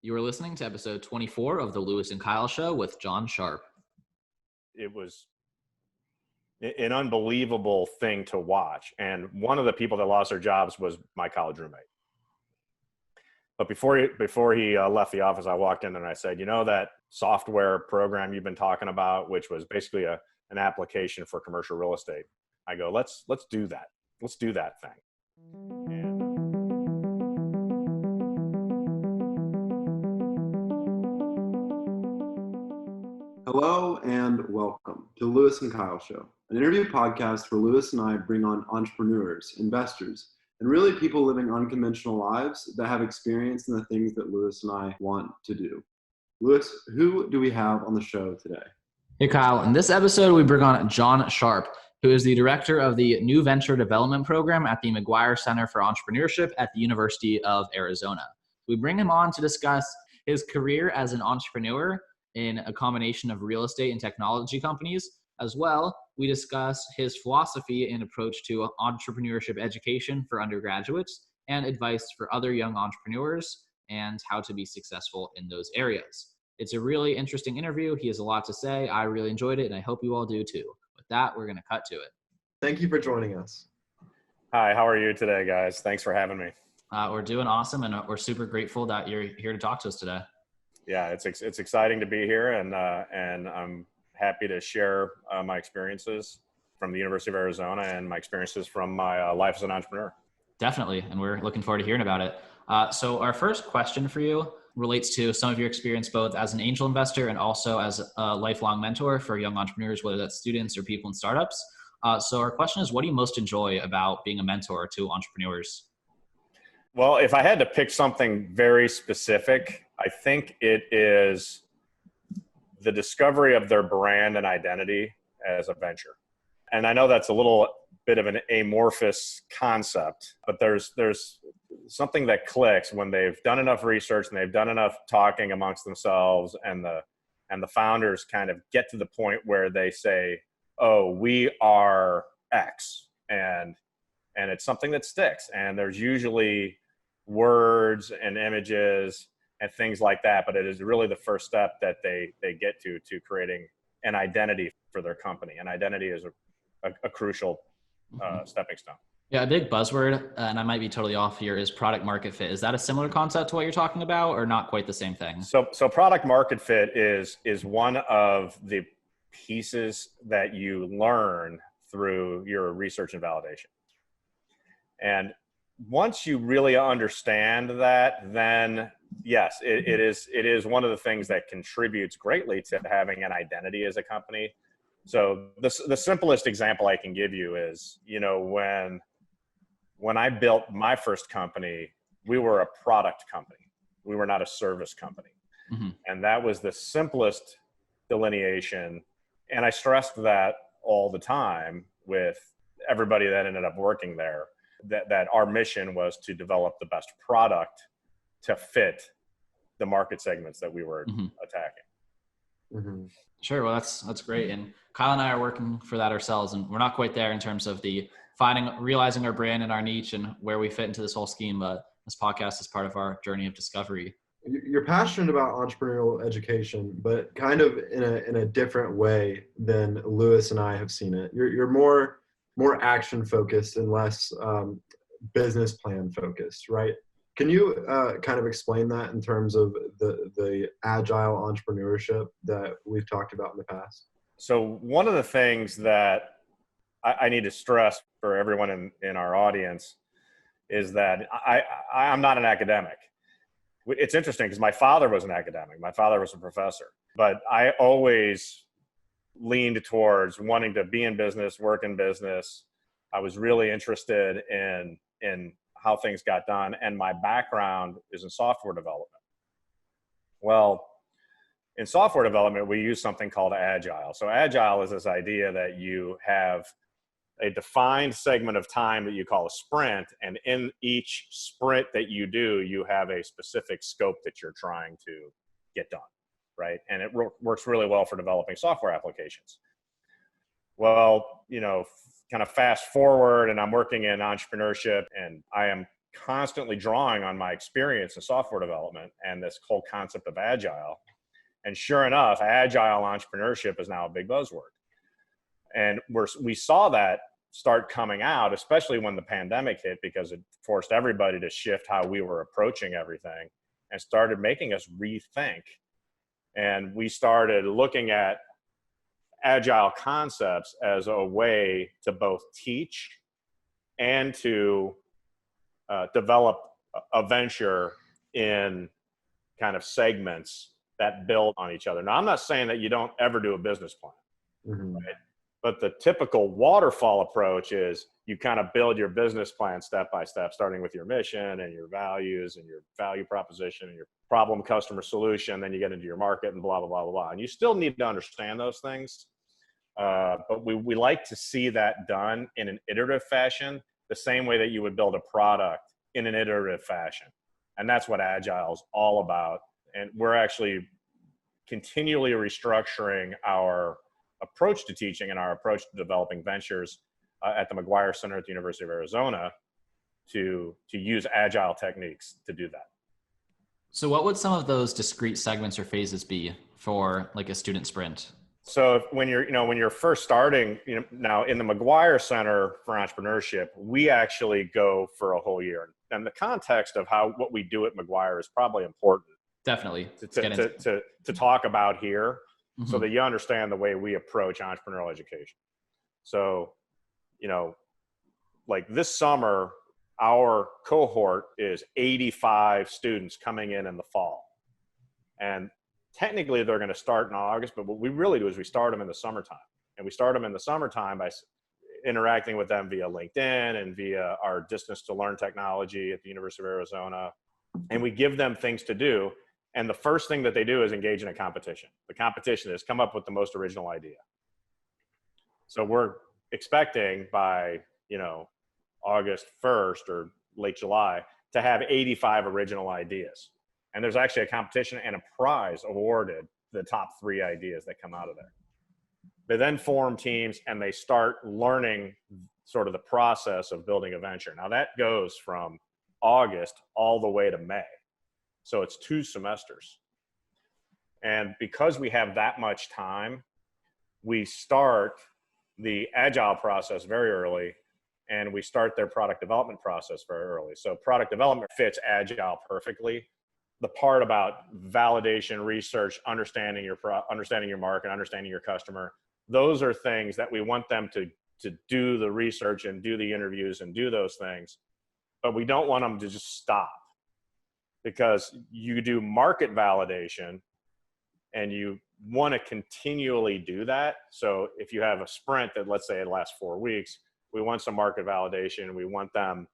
You are listening to episode 24 of the Lewis and Kyle Show with John Sharp. It was an unbelievable thing to watch. And one of the people that lost their jobs was my college roommate. But before he left the office, I walked in and I said, you know, that software program you've been talking about, which was basically an application for commercial real estate. I go, let's do that. Let's do that thing. Hello and welcome to the Lewis and Kyle Show, an interview podcast where Lewis and I bring on entrepreneurs, investors, and really people living unconventional lives that have experience in the things that Lewis and I want to do. Lewis, who do we have on the show today? Hey Kyle, in this episode we bring on John Sharp, who is the director of the New Venture Development Program at the McGuire Center for Entrepreneurship at the University of Arizona. We bring him on to discuss his career as an entrepreneur in a combination of real estate and technology companies. As well, we discuss his philosophy and approach to entrepreneurship education for undergraduates and advice for other young entrepreneurs and how to be successful in those areas. It's a really interesting interview. He has a lot to say. I really enjoyed it, and I hope you all do too. With that, we're going to cut to it. Thank you for joining us. Hi, how are you today, guys? Thanks for having me. We're doing awesome, and we're super grateful that you're here to talk to us today. Yeah, it's exciting to be here, and I'm happy to share my experiences from the University of Arizona and my experiences from my life as an entrepreneur. Definitely, and we're looking forward to hearing about it. So our first question for you relates to some of your experience both as an angel investor and also as a lifelong mentor for young entrepreneurs, whether that's students or people in startups. So our question is, what do you most enjoy about being a mentor to entrepreneurs? Well, if I had to pick something very specific, I think it is the discovery of their brand and identity as a venture. And I know that's a little bit of an amorphous concept, but there's something that clicks when they've done enough research and they've done enough talking amongst themselves, and the founders kind of get to the point where they say, oh, we are X, and it's something that sticks. And there's usually words and images and things like that, but it is really the first step that they get to creating an identity for their company. And identity is a crucial stepping stone. Yeah, a big buzzword, and I might be totally off here, is product market fit. Is that a similar concept to what you're talking about, or not quite the same thing? So product market fit is one of the pieces that you learn through your research and validation. And once you really understand that, then yes, it is one of the things that contributes greatly to having an identity as a company. So the simplest example I can give you is, you know, when I built my first company, we were a product company. We were not a service company. Mm-hmm. And that was the simplest delineation. And I stressed that all the time with everybody that ended up working there, that our mission was to develop the best product to fit the market segments that we were attacking. Mm-hmm. Sure. Well, that's great. And Kyle and I are working for that ourselves, and we're not quite there in terms of realizing our brand and our niche and where we fit into this whole scheme. But this podcast is part of our journey of discovery. You're passionate about entrepreneurial education, but kind of in a different way than Lewis and I have seen it. You're more action focused and less business plan focused, right? Can you kind of explain that in terms of the agile entrepreneurship that we've talked about in the past? So one of the things that I need to stress for everyone in our audience is that I'm not an academic. It's interesting because my father was an academic. My father was a professor, but I always leaned towards wanting to be in business, work in business. I was really interested in how things got done, and my background is in software development. Well, in software development, we use something called agile. So agile is this idea that you have a defined segment of time that you call a sprint, and in each sprint that you do, you have a specific scope that you're trying to get done, right? And it works really well for developing software applications. Well, you know, kind of fast forward, and I'm working in entrepreneurship, and I am constantly drawing on my experience in software development and this whole concept of agile. And sure enough, agile entrepreneurship is now a big buzzword. And we saw that start coming out, especially when the pandemic hit, because it forced everybody to shift how we were approaching everything and started making us rethink. And we started looking at agile concepts as a way to both teach and to develop a venture in kind of segments that build on each other. Now, I'm not saying that you don't ever do a business plan, right? But the typical waterfall approach is you kind of build your business plan step by step, starting with your mission and your values and your value proposition and your problem, customer, solution. Then you get into your market and blah, blah, blah, blah, blah. And you still need to understand those things. But we like to see that done in an iterative fashion, the same way that you would build a product in an iterative fashion. And that's what Agile is all about. And we're actually continually restructuring our approach to teaching and our approach to developing ventures at the McGuire Center at the University of Arizona to use Agile techniques to do that. So what would some of those discrete segments or phases be for like a student sprint? So when you're first starting, now in the McGuire Center for Entrepreneurship, we actually go for a whole year. And the context of what we do at McGuire is probably important. Definitely. To talk about here, so that you understand the way we approach entrepreneurial education. So, like this summer, our cohort is 85 students coming in the fall. And technically they're going to start in August, but what we really do is we start them in the summertime. And we start them in the summertime by interacting with them via LinkedIn and via our distance to learn technology at the University of Arizona. And we give them things to do. And the first thing that they do is engage in a competition. The competition is come up with the most original idea. So we're expecting by, August 1st or late July to have 85 original ideas. And there's actually a competition and a prize awarded to the top 3 ideas that come out of there. They then form teams and they start learning sort of the process of building a venture. Now that goes from August all the way to May. So it's 2 semesters. And because we have that much time, we start the Agile process very early and we start their product development process very early. So product development fits Agile perfectly. The part about validation, research, understanding your market, understanding your customer, those are things that we want them to do the research and do the interviews and do those things. But we don't want them to just stop. Because you do market validation and you want to continually do that. So if you have a sprint that, let's say, it lasts 4 weeks, we want some market validation. We want them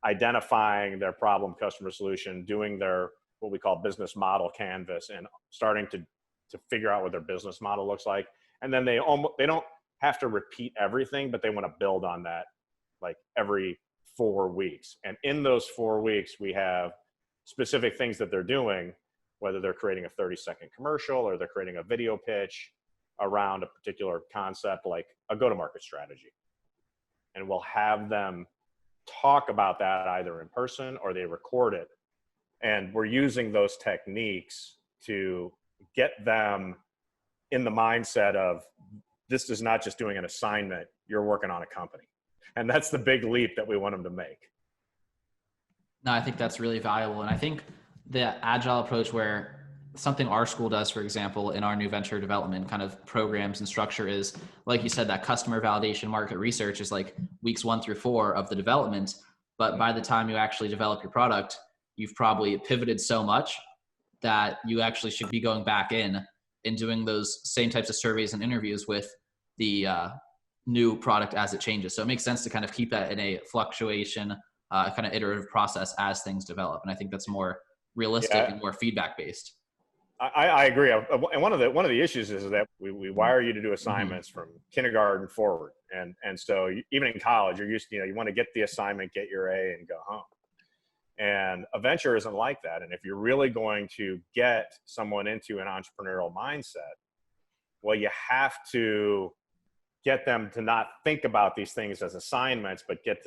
identifying their problem, customer, solution, doing their what we call business model canvas and starting to figure out what their business model looks like. And then they don't have to repeat everything, but they want to build on that like every 4 weeks. And in those 4 weeks, we have specific things that they're doing, whether they're creating a 30-second commercial or they're creating a video pitch around a particular concept like a go-to-market strategy. And we'll have them talk about that either in person or they record it. And we're using those techniques to get them in the mindset of this is not just doing an assignment, you're working on a company. And that's the big leap that we want them to make. No, I think that's really valuable. And I think the Agile approach where something our school does, for example, in our new venture development kind of programs and structure is, like you said, that customer validation market research is like weeks 1 through 4 of the development. But by the time you actually develop your product, you've probably pivoted so much that you actually should be going back in and doing those same types of surveys and interviews with the new product as it changes. So it makes sense to kind of keep that in a fluctuation, kind of iterative process as things develop. And I think that's more realistic and more feedback based. I agree. And one of the issues is that we wire you to do assignments from kindergarten forward. And so even in college, you're used to, you want to get the assignment, get your A and go home. And a venture isn't like that. And if you're really going to get someone into an entrepreneurial mindset, well, you have to get them to not think about these things as assignments, but get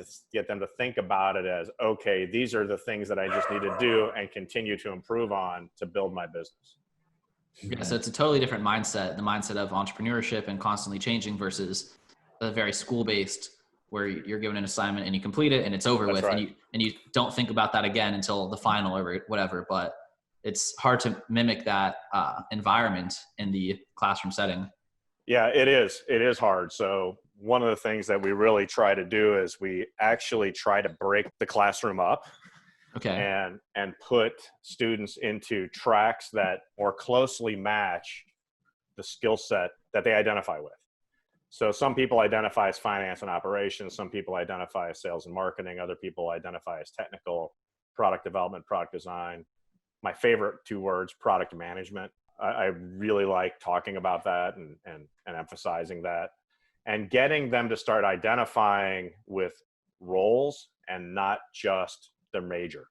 them to think about it as, okay, these are the things that I just need to do and continue to improve on to build my business. Yeah, so it's a totally different mindset, the mindset of entrepreneurship and constantly changing versus a very school-based where you're given an assignment and you complete it and it's over That's with, right. and you don't think about that again until the final or whatever. But it's hard to mimic that environment in the classroom setting. Yeah, it is. It is hard. So one of the things that we really try to do is we actually try to break the classroom up Okay. and put students into tracks that more closely match the skill set that they identify with. So some people identify as finance and operations, some people identify as sales and marketing, other people identify as technical, product development, product design. My favorite two words, product management. I really like talking about that and emphasizing that, and getting them to start identifying with roles and not just their major.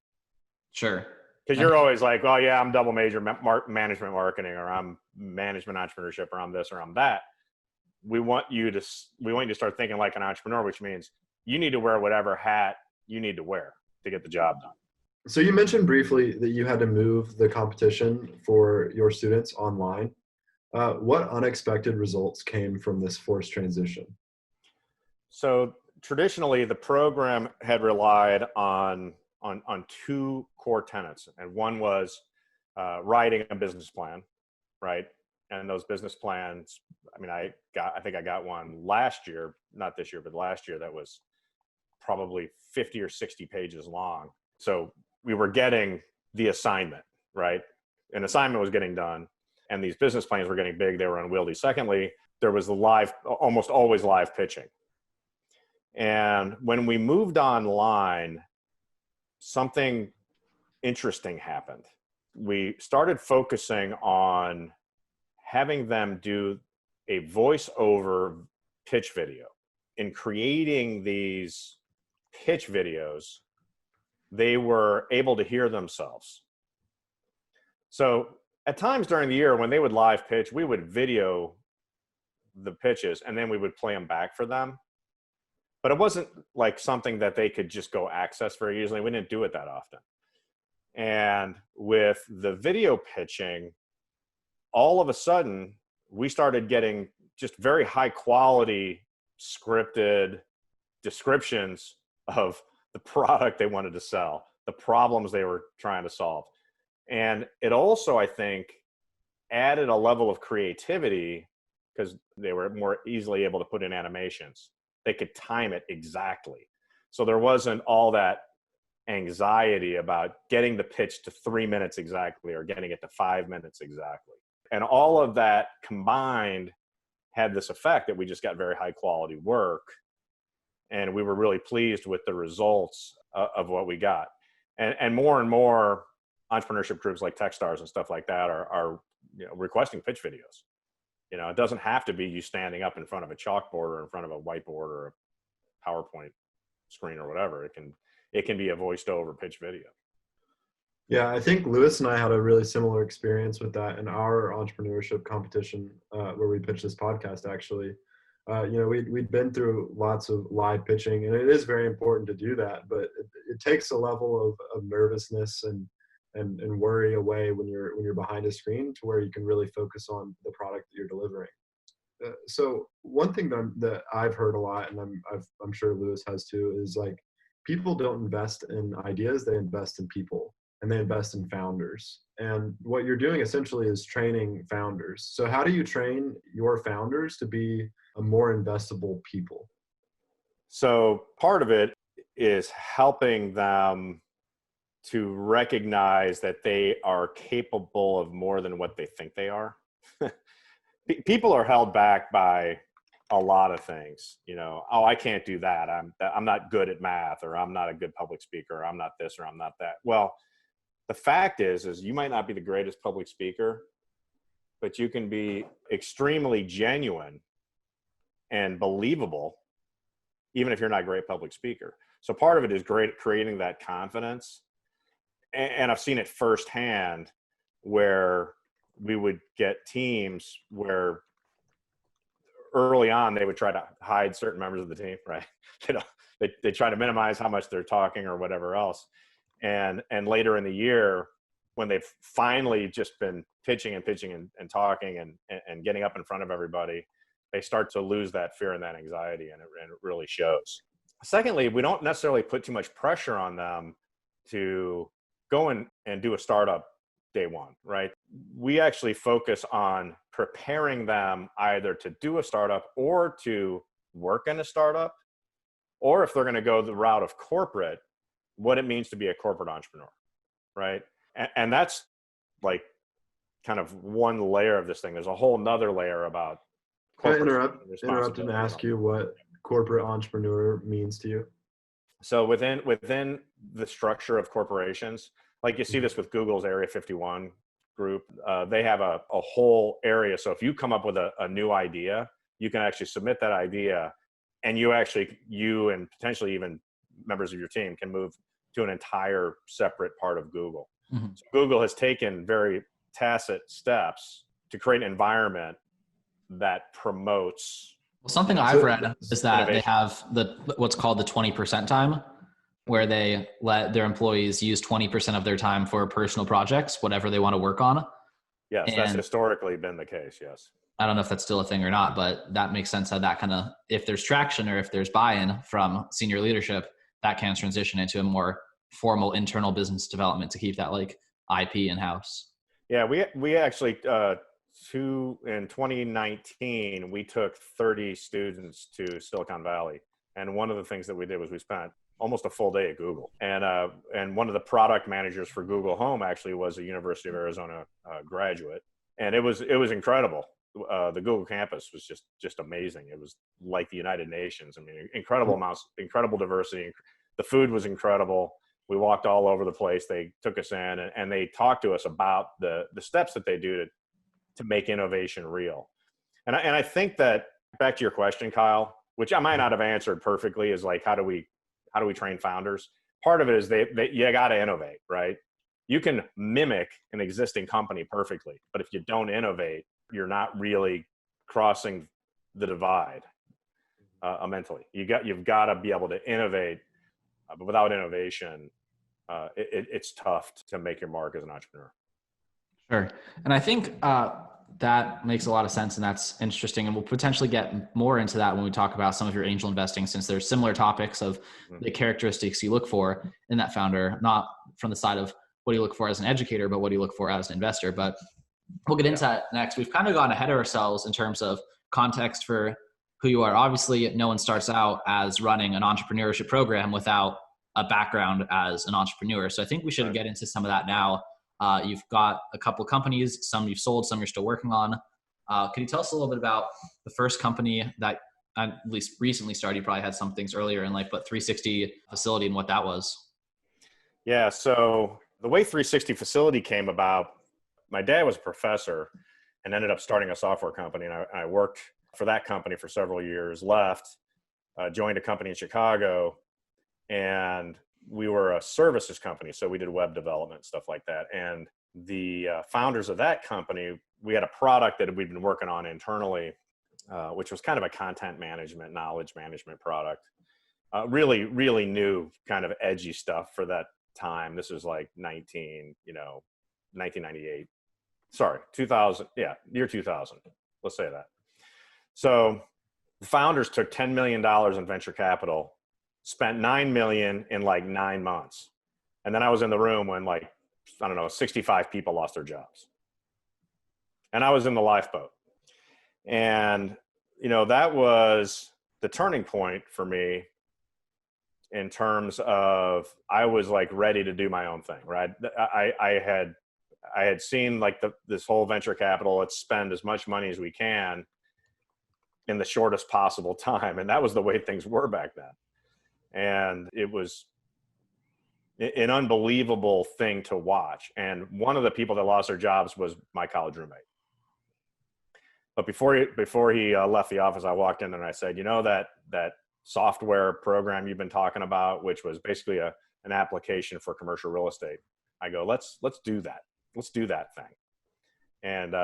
Sure. Because you're always like, well, yeah, I'm double major management marketing, or I'm management entrepreneurship, or I'm this, or I'm that. We want you to start thinking like an entrepreneur, which means you need to wear whatever hat you need to wear to get the job done. So you mentioned briefly that you had to move the competition for your students online. What unexpected results came from this forced transition? So traditionally, the program had relied on two core tenets, and one was writing a business plan, right? And those business plans, I mean, I think I got one last year, not this year, but last year, that was probably 50 or 60 pages long. So we were getting the assignment, right? An assignment was getting done, and these business plans were getting big. They were unwieldy. Secondly, there was almost always live pitching. And when we moved online, something interesting happened. We started focusing on having them do a voiceover pitch video. In creating these pitch videos, they were able to hear themselves. So at times during the year when they would live pitch, we would video the pitches and then we would play them back for them. But it wasn't like something that they could just go access very easily. We didn't do it that often. And with the video pitching, all of a sudden, we started getting just very high quality scripted descriptions of the product they wanted to sell, the problems they were trying to solve. And it also, I think, added a level of creativity because they were more easily able to put in animations. They could time it exactly. So there wasn't all that anxiety about getting the pitch to 3 minutes exactly or getting it to 5 minutes exactly. And all of that combined had this effect that we just got very high quality work. And we were really pleased with the results of what we got. And more entrepreneurship groups like Techstars and stuff like that are requesting pitch videos. It doesn't have to be you standing up in front of a chalkboard or in front of a whiteboard or a PowerPoint screen or whatever. It can be a voiced over pitch video. Yeah, I think Lewis and I had a really similar experience with that in our entrepreneurship competition where we pitched this podcast, actually. We'd been through lots of live pitching, and it is very important to do that, but it takes a level of nervousness and worry away when you're behind a screen to where you can really focus on the product that you're delivering. So one thing that I've heard a lot, and I'm sure Lewis has too, is like people don't invest in ideas, they invest in people. And they invest in founders. And what you're doing essentially is training founders. So how do you train your founders to be a more investable people? So part of it is helping them to recognize that they are capable of more than what they think they are. People are held back by a lot of things. Oh, I can't do that. I'm not good at math, or I'm not a good public speaker, or I'm not this, or I'm not that. Well, the fact is you might not be the greatest public speaker, but you can be extremely genuine and believable, even if you're not a great public speaker. So part of it is creating that confidence. And I've seen it firsthand where we would get teams where early on, they would try to hide certain members of the team, right? You know, they try to minimize how much they're talking or whatever else. And later in the year, when they've finally just been pitching and talking and getting up in front of everybody, they start to lose that fear and that anxiety, and it really shows. Secondly, we don't necessarily put too much pressure on them to go and do a startup day one, right? We actually focus on preparing them either to do a startup or to work in a startup, or if they're going to go the route of corporate, what it means to be a corporate entrepreneur, right? And that's like kind of one layer of this thing. There's a whole nother layer about Can I interrupt and ask you what corporate entrepreneur means to you? So within the structure of corporations, like you see this with Google's Area 51 group, they have a whole area. So if you come up with a new idea, you can actually submit that idea, and you and potentially even members of your team can move to an entire separate part of Google. Mm-hmm. So Google has taken very tacit steps to create an environment that promotes. Well, something I've read is that innovation. They have what's called the 20% time, where they let their employees use 20% of their time for personal projects, whatever they want to work on. Yes, and that's historically been the case, yes. I don't know if that's still a thing or not, but that makes sense how that kind of, if there's traction or if there's buy-in from senior leadership, that can transition into a more formal internal business development to keep that like IP in-house. Yeah, we actually, in 2019, we took 30 students to Silicon Valley. And one of the things that we did was we spent almost a full day at Google. And one of the product managers for Google Home actually was a University of Arizona graduate. And it was incredible. The Google campus was just amazing. It was like the United Nations. I mean, incredible amounts, incredible diversity. The food was incredible. We walked all over the place. They took us in and they talked to us about the steps that they do to make innovation real. And I think that, back to your question, Kyle, which I might not have answered perfectly, is like, how do we train founders? Part of it is you got to innovate, right? You can mimic an existing company perfectly, but if you don't innovate, you're not really crossing the divide mentally. You've got to be able to innovate, but without innovation, it's tough to make your mark as an entrepreneur. Sure. And I think that makes a lot of sense, and that's interesting. And we'll potentially get more into that when we talk about some of your angel investing, since there's similar topics of the characteristics you look for in that founder, not from the side of what do you look for as an educator, but what do you look for as an investor. But we'll get into that next. We've kind of gone ahead of ourselves in terms of context for who you are. Obviously, no one starts out as running an entrepreneurship program without a background as an entrepreneur. So I think we should get into some of that now. You've got a couple companies, some you've sold, some you're still working on. Can you tell us a little bit about the first company that at least recently started? You probably had some things earlier in life, but 360 Facility and what that was. Yeah, so the way 360 Facility came about, my dad was a professor and ended up starting a software company. And I worked for that company for several years, left, joined a company in Chicago, and we were a services company. So we did web development, stuff like that. And the founders of that company, we had a product that we'd been working on internally, which was kind of a content management, knowledge management product. Really, really new, kind of edgy stuff for that time. This was like 1998. Sorry, 2000. Yeah, year 2000. Let's say that. So the founders took $10 million in venture capital, spent $9 million in like 9 months. And then I was in the room when 65 people lost their jobs. And I was in the lifeboat. And, that was the turning point for me in terms of, I was like ready to do my own thing, right? I had seen like this whole venture capital, let's spend as much money as we can in the shortest possible time. And that was the way things were back then. And it was an unbelievable thing to watch. And one of the people that lost their jobs was my college roommate. But before he left the office, I walked in and I said, that software program you've been talking about, which was basically an application for commercial real estate. I go, let's do that. Let's do that thing. And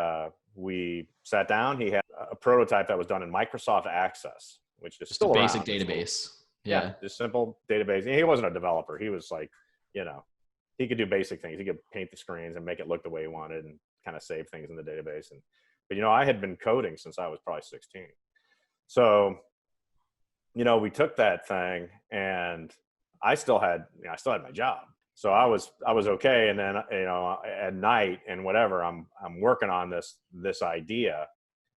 we sat down. He had a prototype that was done in Microsoft Access, which is Just still a around. basic database. Yeah, just simple database. And he wasn't a developer. He was like, you know, he could do basic things. He could paint the screens and make it look the way he wanted and kind of save things in the database. But you know, I had been coding since I was probably 16. So, you know, we took that thing, and I still had my job. So I was okay. And then, you know, at night and whatever, I'm working on this idea,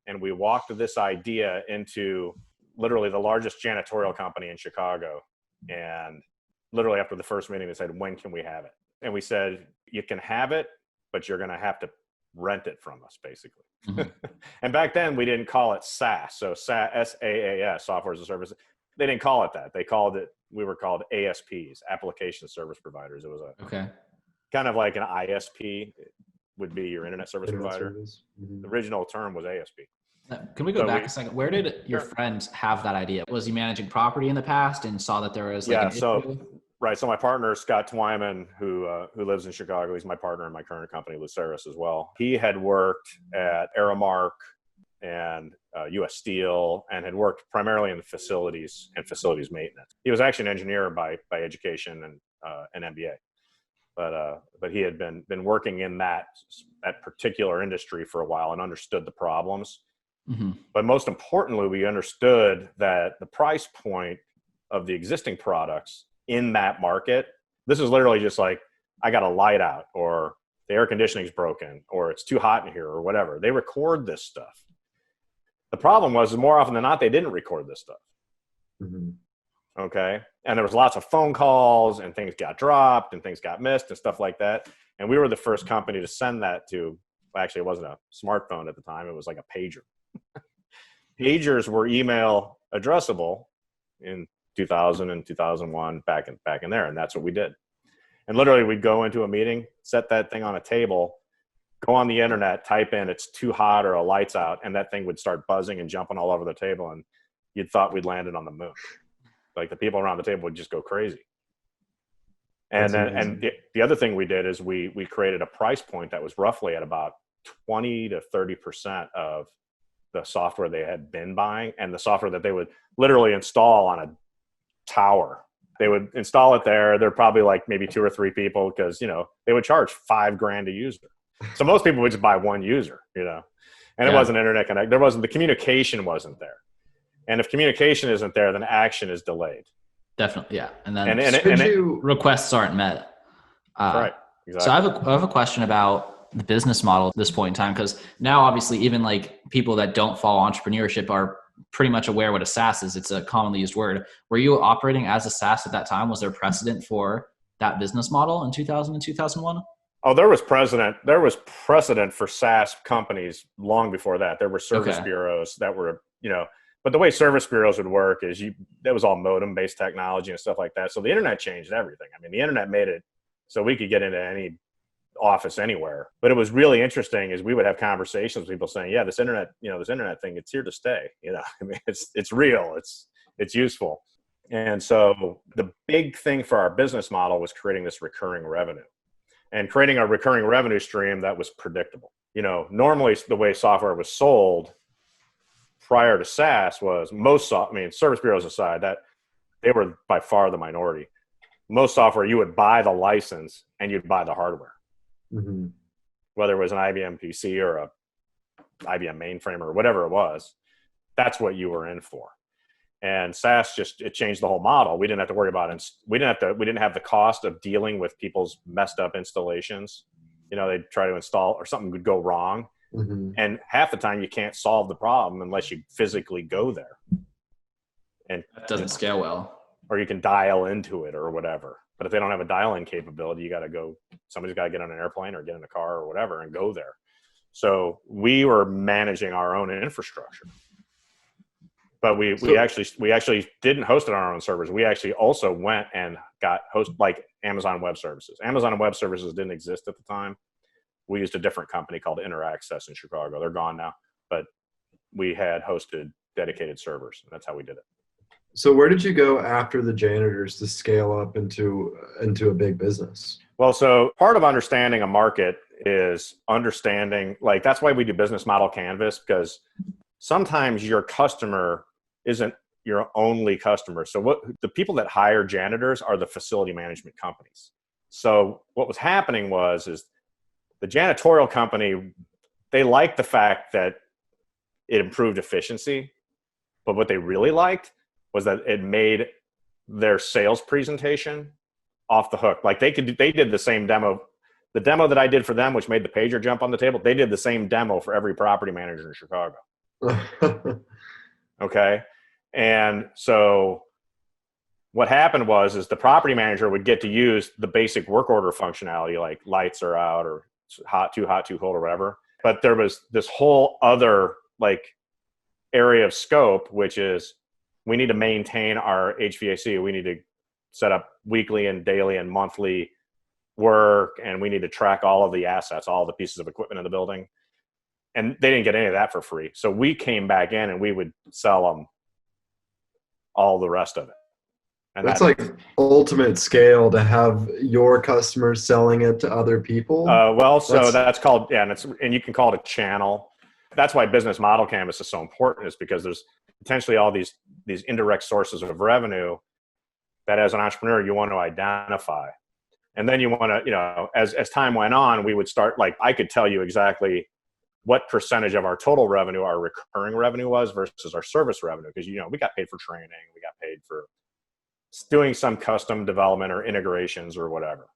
and we walked this idea into literally the largest janitorial company in Chicago. And literally after the first meeting, they said, "When can we have it?" And we said, "You can have it, but you're going to have to rent it from us," basically. Mm-hmm. And back then we didn't call it SaaS. So SaaS, software as a service. They didn't call it that. We were called ASPs, application service providers. It was kind of like an ISP would be your internet service provider. Mm-hmm. The original term was ASP. Can we go back a second? Where did your friend have that idea? Was he managing property in the past and saw that there was an issue? Right. So my partner, Scott Twyman, who lives in Chicago, he's my partner in my current company, Luceris, as well. He had worked at Aramark and U.S. Steel, and had worked primarily in the facilities and facilities maintenance. He was actually an engineer by education and an MBA, but he had been working in that particular industry for a while and understood the problems. Mm-hmm. But most importantly, we understood that the price point of the existing products in that market, this is literally just like, I got a light out, or the air conditioning's broken, or it's too hot in here, or whatever. They record this stuff. The problem was more often than not, they didn't record this stuff. Mm-hmm. Okay. And there was lots of phone calls, and things got dropped and things got missed and stuff like that. And we were the first company to send that to, well, actually it wasn't a smartphone at the time. It was like a pager. Pagers were email addressable in 2000 and 2001 back in there. And that's what we did. And literally we'd go into a meeting, set that thing on a table, go on the internet, type in "it's too hot" or "a light's out," and that thing would start buzzing and jumping all over the table. And you'd thought we'd landed on the moon. Like, the people around the table would just go crazy. And the other thing we did is we created a price point that was roughly at about 20 to 30% of the software they had been buying, and the software that they would literally install on a tower. They would install it there. They're probably like maybe 2 or 3 people, because, you know, they would charge $5,000 a user. So most people would just buy one user, you know, and it wasn't internet connect. The communication wasn't there. And if communication isn't there, then action is delayed. Definitely. Yeah. And then requests aren't met. Right. Exactly. So I have a question about the business model at this point in time, because now obviously even like people that don't follow entrepreneurship are pretty much aware what a SaaS is. It's a commonly used word. Were you operating as a SaaS at that time? Was there precedent for that business model in 2000 and 2001? Oh, there was precedent for SaaS companies long before that. There were service bureaus that were, you know, but the way service bureaus would work is that was all modem-based technology and stuff like that. So the internet changed everything. I mean, the internet made it so we could get into any office anywhere. But it was really interesting is we would have conversations with people saying, yeah, this internet thing, it's here to stay. You know, I mean, it's real, it's useful. And so the big thing for our business model was creating this recurring revenue, and creating a recurring revenue stream that was predictable. You know, normally the way software was sold prior to SaaS was service bureaus aside, that they were by far the minority. Most software, you would buy the license and you'd buy the hardware. Mm-hmm. Whether it was an IBM PC or a IBM mainframe or whatever it was, that's what you were in for. And SaaS it changed the whole model. We didn't have to worry about it. We didn't have the cost of dealing with people's messed up installations. You know, they'd try to install or something would go wrong. Mm-hmm. And half the time you can't solve the problem unless you physically go there. And that doesn't scale well. Or you can dial into it or whatever. But if they don't have a dial-in capability, somebody's got to get on an airplane or get in a car or whatever and go there. So we were managing our own infrastructure. But we actually didn't host it on our own servers. We actually also went and got like Amazon Web Services. Amazon Web Services didn't exist at the time. We used a different company called InterAccess in Chicago. They're gone now. But we had hosted dedicated servers. And that's how we did it. So where did you go after the janitors to scale up into a big business? Well, so part of understanding a market is understanding, like, that's why we do business model canvas, because sometimes your customer isn't your only customer. So what the people that hire janitors are the facility management companies. So what was happening is the janitorial company, they liked the fact that it improved efficiency, but what they really liked was that it made their sales presentation off the hook. Like they did the same demo. The demo that I did for them, which made the pager jump on the table, they did the same demo for every property manager in Chicago. Okay. And so what happened is the property manager would get to use the basic work order functionality, like lights are out or hot, too cold or whatever. But there was this whole other like area of scope, which is we need to maintain our HVAC. We need to set up weekly and daily and monthly work, and we need to track all of the assets, all the pieces of equipment in the building. And they didn't get any of that for free. So we came back in and we would sell them all the rest of it. And that's like ultimate scale to have your customers selling it to other people. So that's called, yeah, and you can call it a channel. That's why business model canvas is so important, is because there's potentially all these indirect sources of revenue that as an entrepreneur you want to identify. And then you want to, as time went on, we would start, like, I could tell you exactly what percentage of our total revenue, our recurring revenue was versus our service revenue. Because, we got paid for training, we got paid for doing some custom development or integrations or whatever.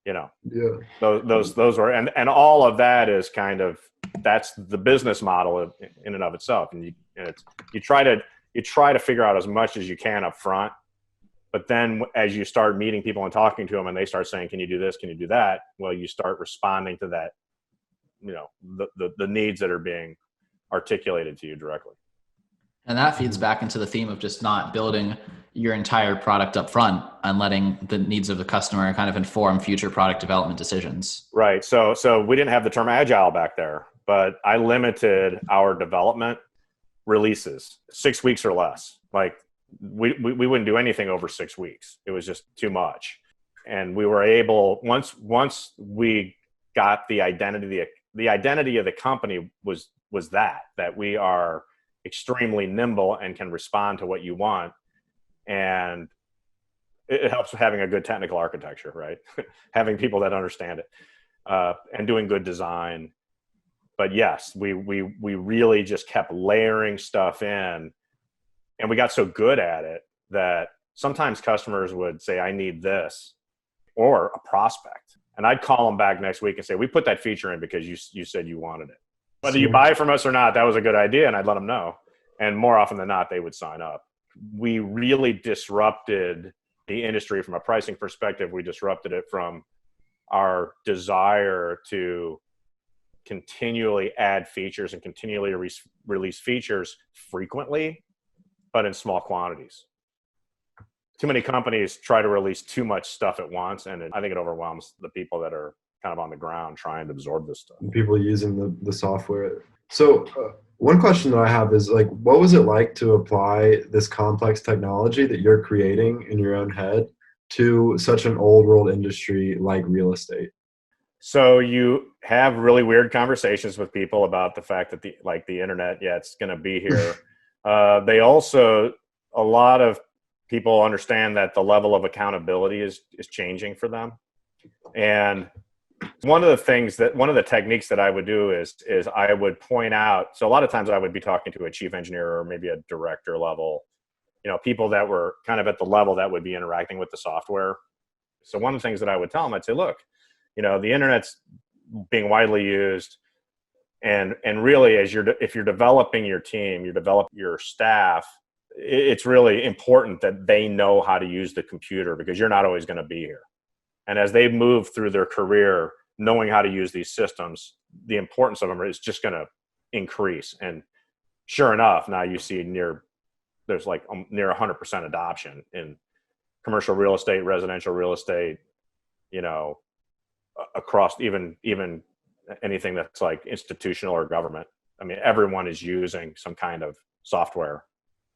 Yeah. Those were, and all of that is kind of, that's the business model in and of itself. And you try to figure out as much as you can up front. But then as you start meeting people and talking to them and they start saying, can you do this? Can you do that? Well, you start responding to that, the needs that are being articulated to you directly. And that feeds back into the theme of just not building your entire product up front and letting the needs of the customer kind of inform future product development decisions. Right. So we didn't have the term agile back there, but I limited our development releases 6 weeks or less. Like we wouldn't do anything over 6 weeks. It was just too much. And we were able, once we got the identity of the company was that we are extremely nimble and can respond to what you want. And it helps with having a good technical architecture, right? Having people that understand it, and doing good design. But yes, we really just kept layering stuff in, and we got so good at it that sometimes customers would say, I need this, or a prospect. And I'd call them back next week and say, we put that feature in because you said you wanted it. Whether you buy from us or not, that was a good idea, and I'd let them know. And more often than not, they would sign up. We really disrupted the industry from a pricing perspective. We disrupted it from our desire to continually add features and continually release features frequently, but in small quantities. Too many companies try to release too much stuff at once, and I think it overwhelms the people that are kind of on the ground trying to absorb this stuff. People using the software. So one question that I have is, like, what was it like to apply this complex technology that you're creating in your own head to such an old world industry like real estate? So you have really weird conversations with people about the fact that the internet, it's going to be here. They also, a lot of people understand that the level of accountability is changing for them. And one of the techniques that I would do is I would point out, so a lot of times I would be talking to a chief engineer or maybe a director level, people that were kind of at the level that would be interacting with the software. So one of the things that I would tell them, I'd say, look, the internet's being widely used, and really if you're developing your team, you develop your staff, it's really important that they know how to use the computer, because you're not always going to be here. And as they move through their career, knowing how to use these systems, the importance of them is just going to increase. And sure enough, now you see there's like near 100% adoption in commercial real estate, residential real estate, across even anything that's like institutional or government. I mean, everyone is using some kind of software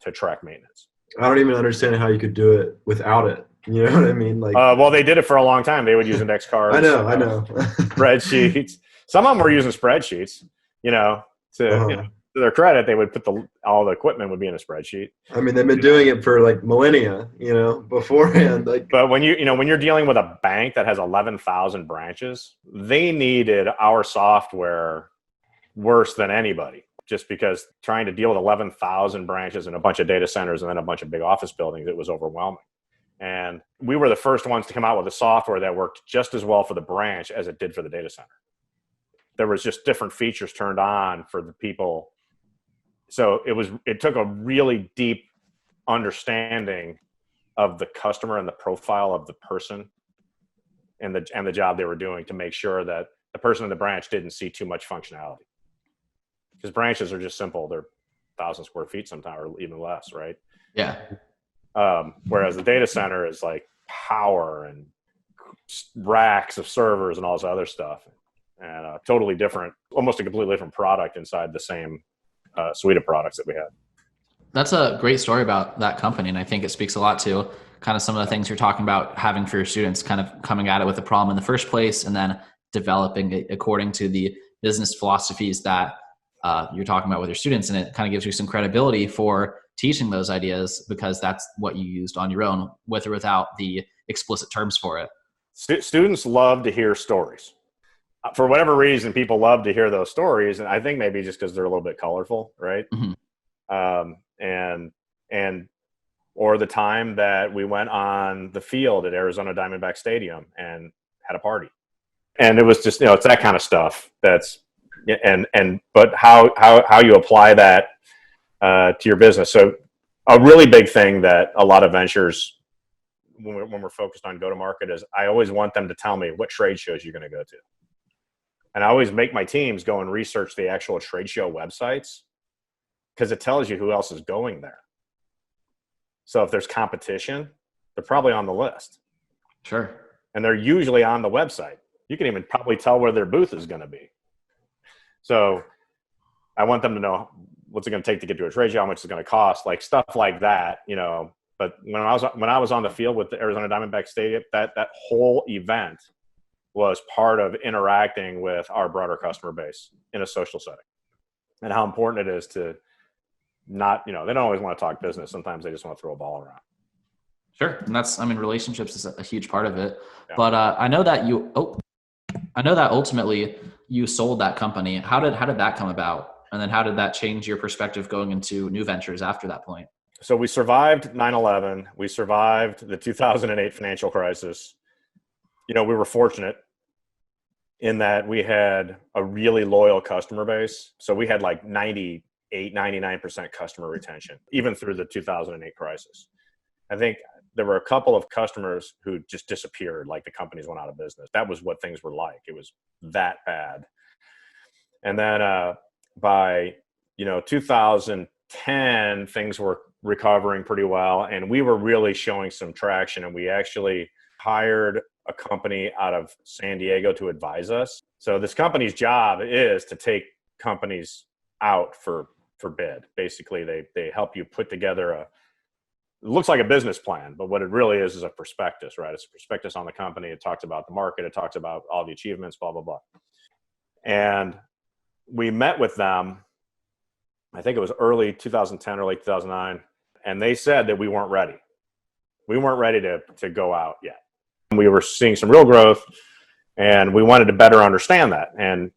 to track maintenance. I don't even understand how you could do it without it. You know what I mean? Like, Well, they did it for a long time. They would use index I cards, know, I know. spreadsheets. Some of them were using spreadsheets, you know, Uh-huh. to their credit, they would put all the equipment would be in a spreadsheet. I mean, they've been doing it for like millennia, beforehand. Like, But when when you're dealing with a bank that has 11,000 branches, they needed our software worse than anybody, just because trying to deal with 11,000 branches and a bunch of data centers and then a bunch of big office buildings, it was overwhelming. And we were the first ones to come out with a software that worked just as well for the branch as it did for the data center. There was just different features turned on for the people. So it took a really deep understanding of the customer and the profile of the person and the job they were doing to make sure that the person in the branch didn't see too much functionality. Because branches are just simple. They're 1,000 square feet sometimes, or even less, right? Yeah. Whereas the data center is like power and racks of servers and all this other stuff, and totally different, almost a completely different product inside the same suite of products that we had. That's a great story about that company. And I think it speaks a lot to kind of some of the things you're talking about having for your students, kind of coming at it with a problem in the first place and then developing it according to the business philosophies that you're talking about with your students. And it kind of gives you some credibility for teaching those ideas because that's what you used on your own, with or without the explicit terms for it. Students love to hear stories. For whatever reason, people love to hear those stories. And I think maybe just because they're a little bit colorful, right? Mm-hmm. Or the time that we went on the field at Arizona Diamondback Stadium and had a party. And it was just, it's that kind of stuff but how you apply that to your business. So a really big thing that a lot of ventures, when we're focused on go-to-market, is I always want them to tell me what trade shows you're going to go to. And I always make my teams go and research the actual trade show websites, because it tells you who else is going there. So if there's competition, they're probably on the list. Sure. And they're usually on the website. You can even probably tell where their booth is going to be. So I want them to know what's it going to take to get to a trade show, how much it's going to cost, like stuff like that, But when I was on the field with the Arizona Diamondback Stadium, that whole event was part of interacting with our broader customer base in a social setting, and how important it is to not, they don't always want to talk business. Sometimes they just want to throw a ball around. Sure. And relationships is a huge part of it. Yeah. But I know that ultimately you sold that company. How did that come about? And then how did that change your perspective going into new ventures after that point? So we survived 9/11. We survived the 2008 financial crisis. We were fortunate in that we had a really loyal customer base. So we had like 99% customer retention, even through the 2008 crisis. I think there were a couple of customers who just disappeared, like the companies went out of business. That was what things were like. It was that bad. And then by 2010, things were recovering pretty well, and we were really showing some traction. And we actually hired a company out of San Diego to advise us. So this company's job is to take companies out for bid. Basically, they help you put together it looks like a business plan, but what it really is a prospectus, right? It's a prospectus on the company. It talks about the market. It talks about all the achievements, blah, blah, blah. And we met with them, I think it was early 2010 or late 2009, and they said that we weren't ready. We weren't ready to go out yet. We were seeing some real growth, and we wanted to better understand that. And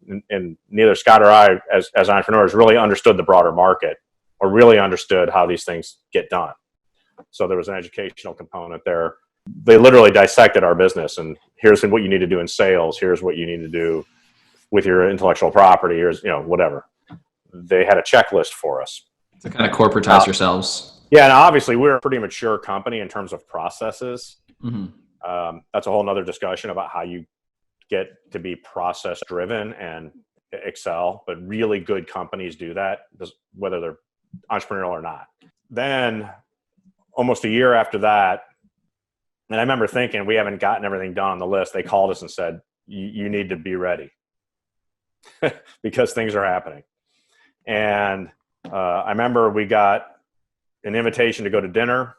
neither Scott or I, as entrepreneurs, really understood the broader market or really understood how these things get done. So there was an educational component there. They literally dissected our business, and here's what you need to do in sales. Here's what you need to do with your intellectual property. Here's, whatever. They had a checklist for us. To kind of corporatize yourselves. Yeah, and obviously we're a pretty mature company in terms of processes. Mm-hmm. That's a whole nother discussion about how you get to be process driven and excel, but really good companies do that, whether they're entrepreneurial or not. Then almost a year after that, and I remember thinking, we haven't gotten everything done on the list. They called us and said, you need to be ready because things are happening. And I remember we got an invitation to go to dinner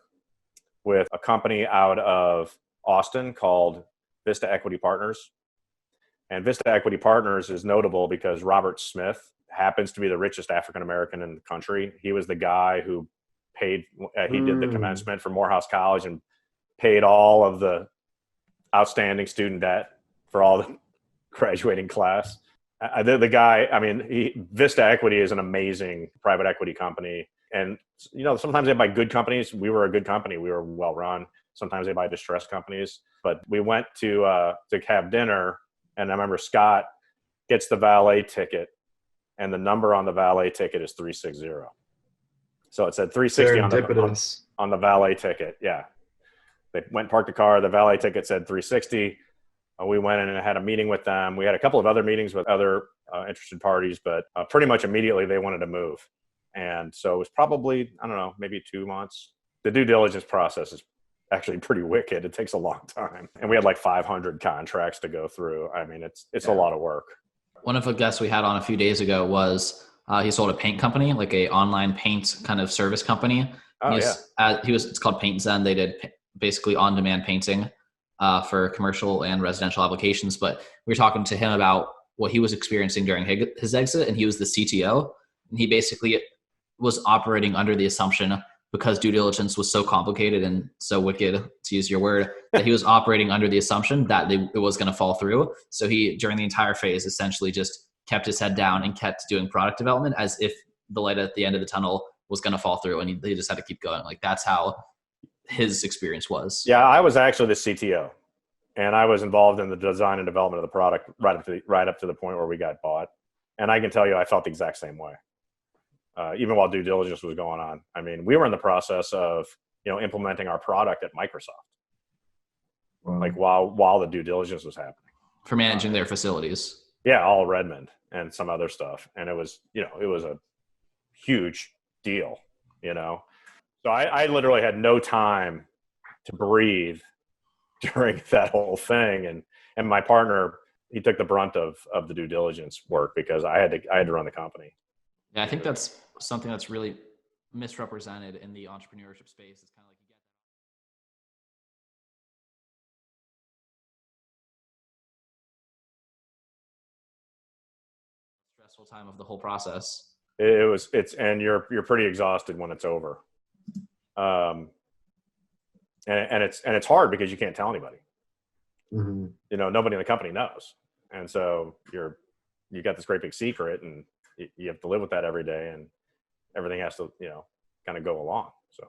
with a company out of Austin called Vista Equity Partners. And Vista Equity Partners is notable because Robert Smith happens to be the richest African-American in the country. He was the guy who paid, he did the commencement for Morehouse College and paid all of the outstanding student debt for all the graduating class. The guy, I mean, Vista Equity is an amazing private equity company. And, you know, sometimes they buy good companies. We were a good company. We were well run. Sometimes they buy distressed companies. But we went to have dinner, and I remember Scott gets the valet ticket, and the number on the valet ticket is 360. So it said 360 on the valet ticket. Yeah. They went and parked the car. The valet ticket said 360. We went in and had a meeting with them. We had a couple of other meetings with other interested parties, but pretty much immediately they wanted to move. And so it was probably, I don't know, maybe 2 months. The due diligence process is actually pretty wicked. It takes a long time. And we had like 500 contracts to go through. I mean, it's a lot of work. One of the guests we had on a few days ago was he sold a paint company, like a online paint kind of service company. Oh, It's called Paint Zen. They did basically on-demand painting for commercial and residential applications. But we were talking to him about what he was experiencing during his exit, and he was the CTO. And he basically was operating under the assumption, because due diligence was so complicated and so wicked, to use your word, that he was operating under the assumption that it was going to fall through. So he, during the entire phase, essentially just kept his head down and kept doing product development as if the light at the end of the tunnel was going to fall through, and he just had to keep going. Like, that's how his experience was. Yeah, I was actually the CTO, and I was involved in the design and development of the product right up to the point where we got bought. And I can tell you, I felt the exact same way. Even while due diligence was going on. I mean, we were in the process of, implementing our product at Microsoft, like while the due diligence was happening. For managing their facilities. Yeah, all Redmond and some other stuff. And it was, it was a huge deal, So I literally had no time to breathe during that whole thing. And my partner, he took the brunt of the due diligence work because I had to run the company. Yeah, I think that's something that's really misrepresented in the entrepreneurship space. It's kind of like you get that stressful time of the whole process. And you're pretty exhausted when it's over. And it's hard because you can't tell anybody. Mm-hmm. Nobody in the company knows. And so you got this great big secret, and you have to live with that every day, and everything has to, kind of go along. So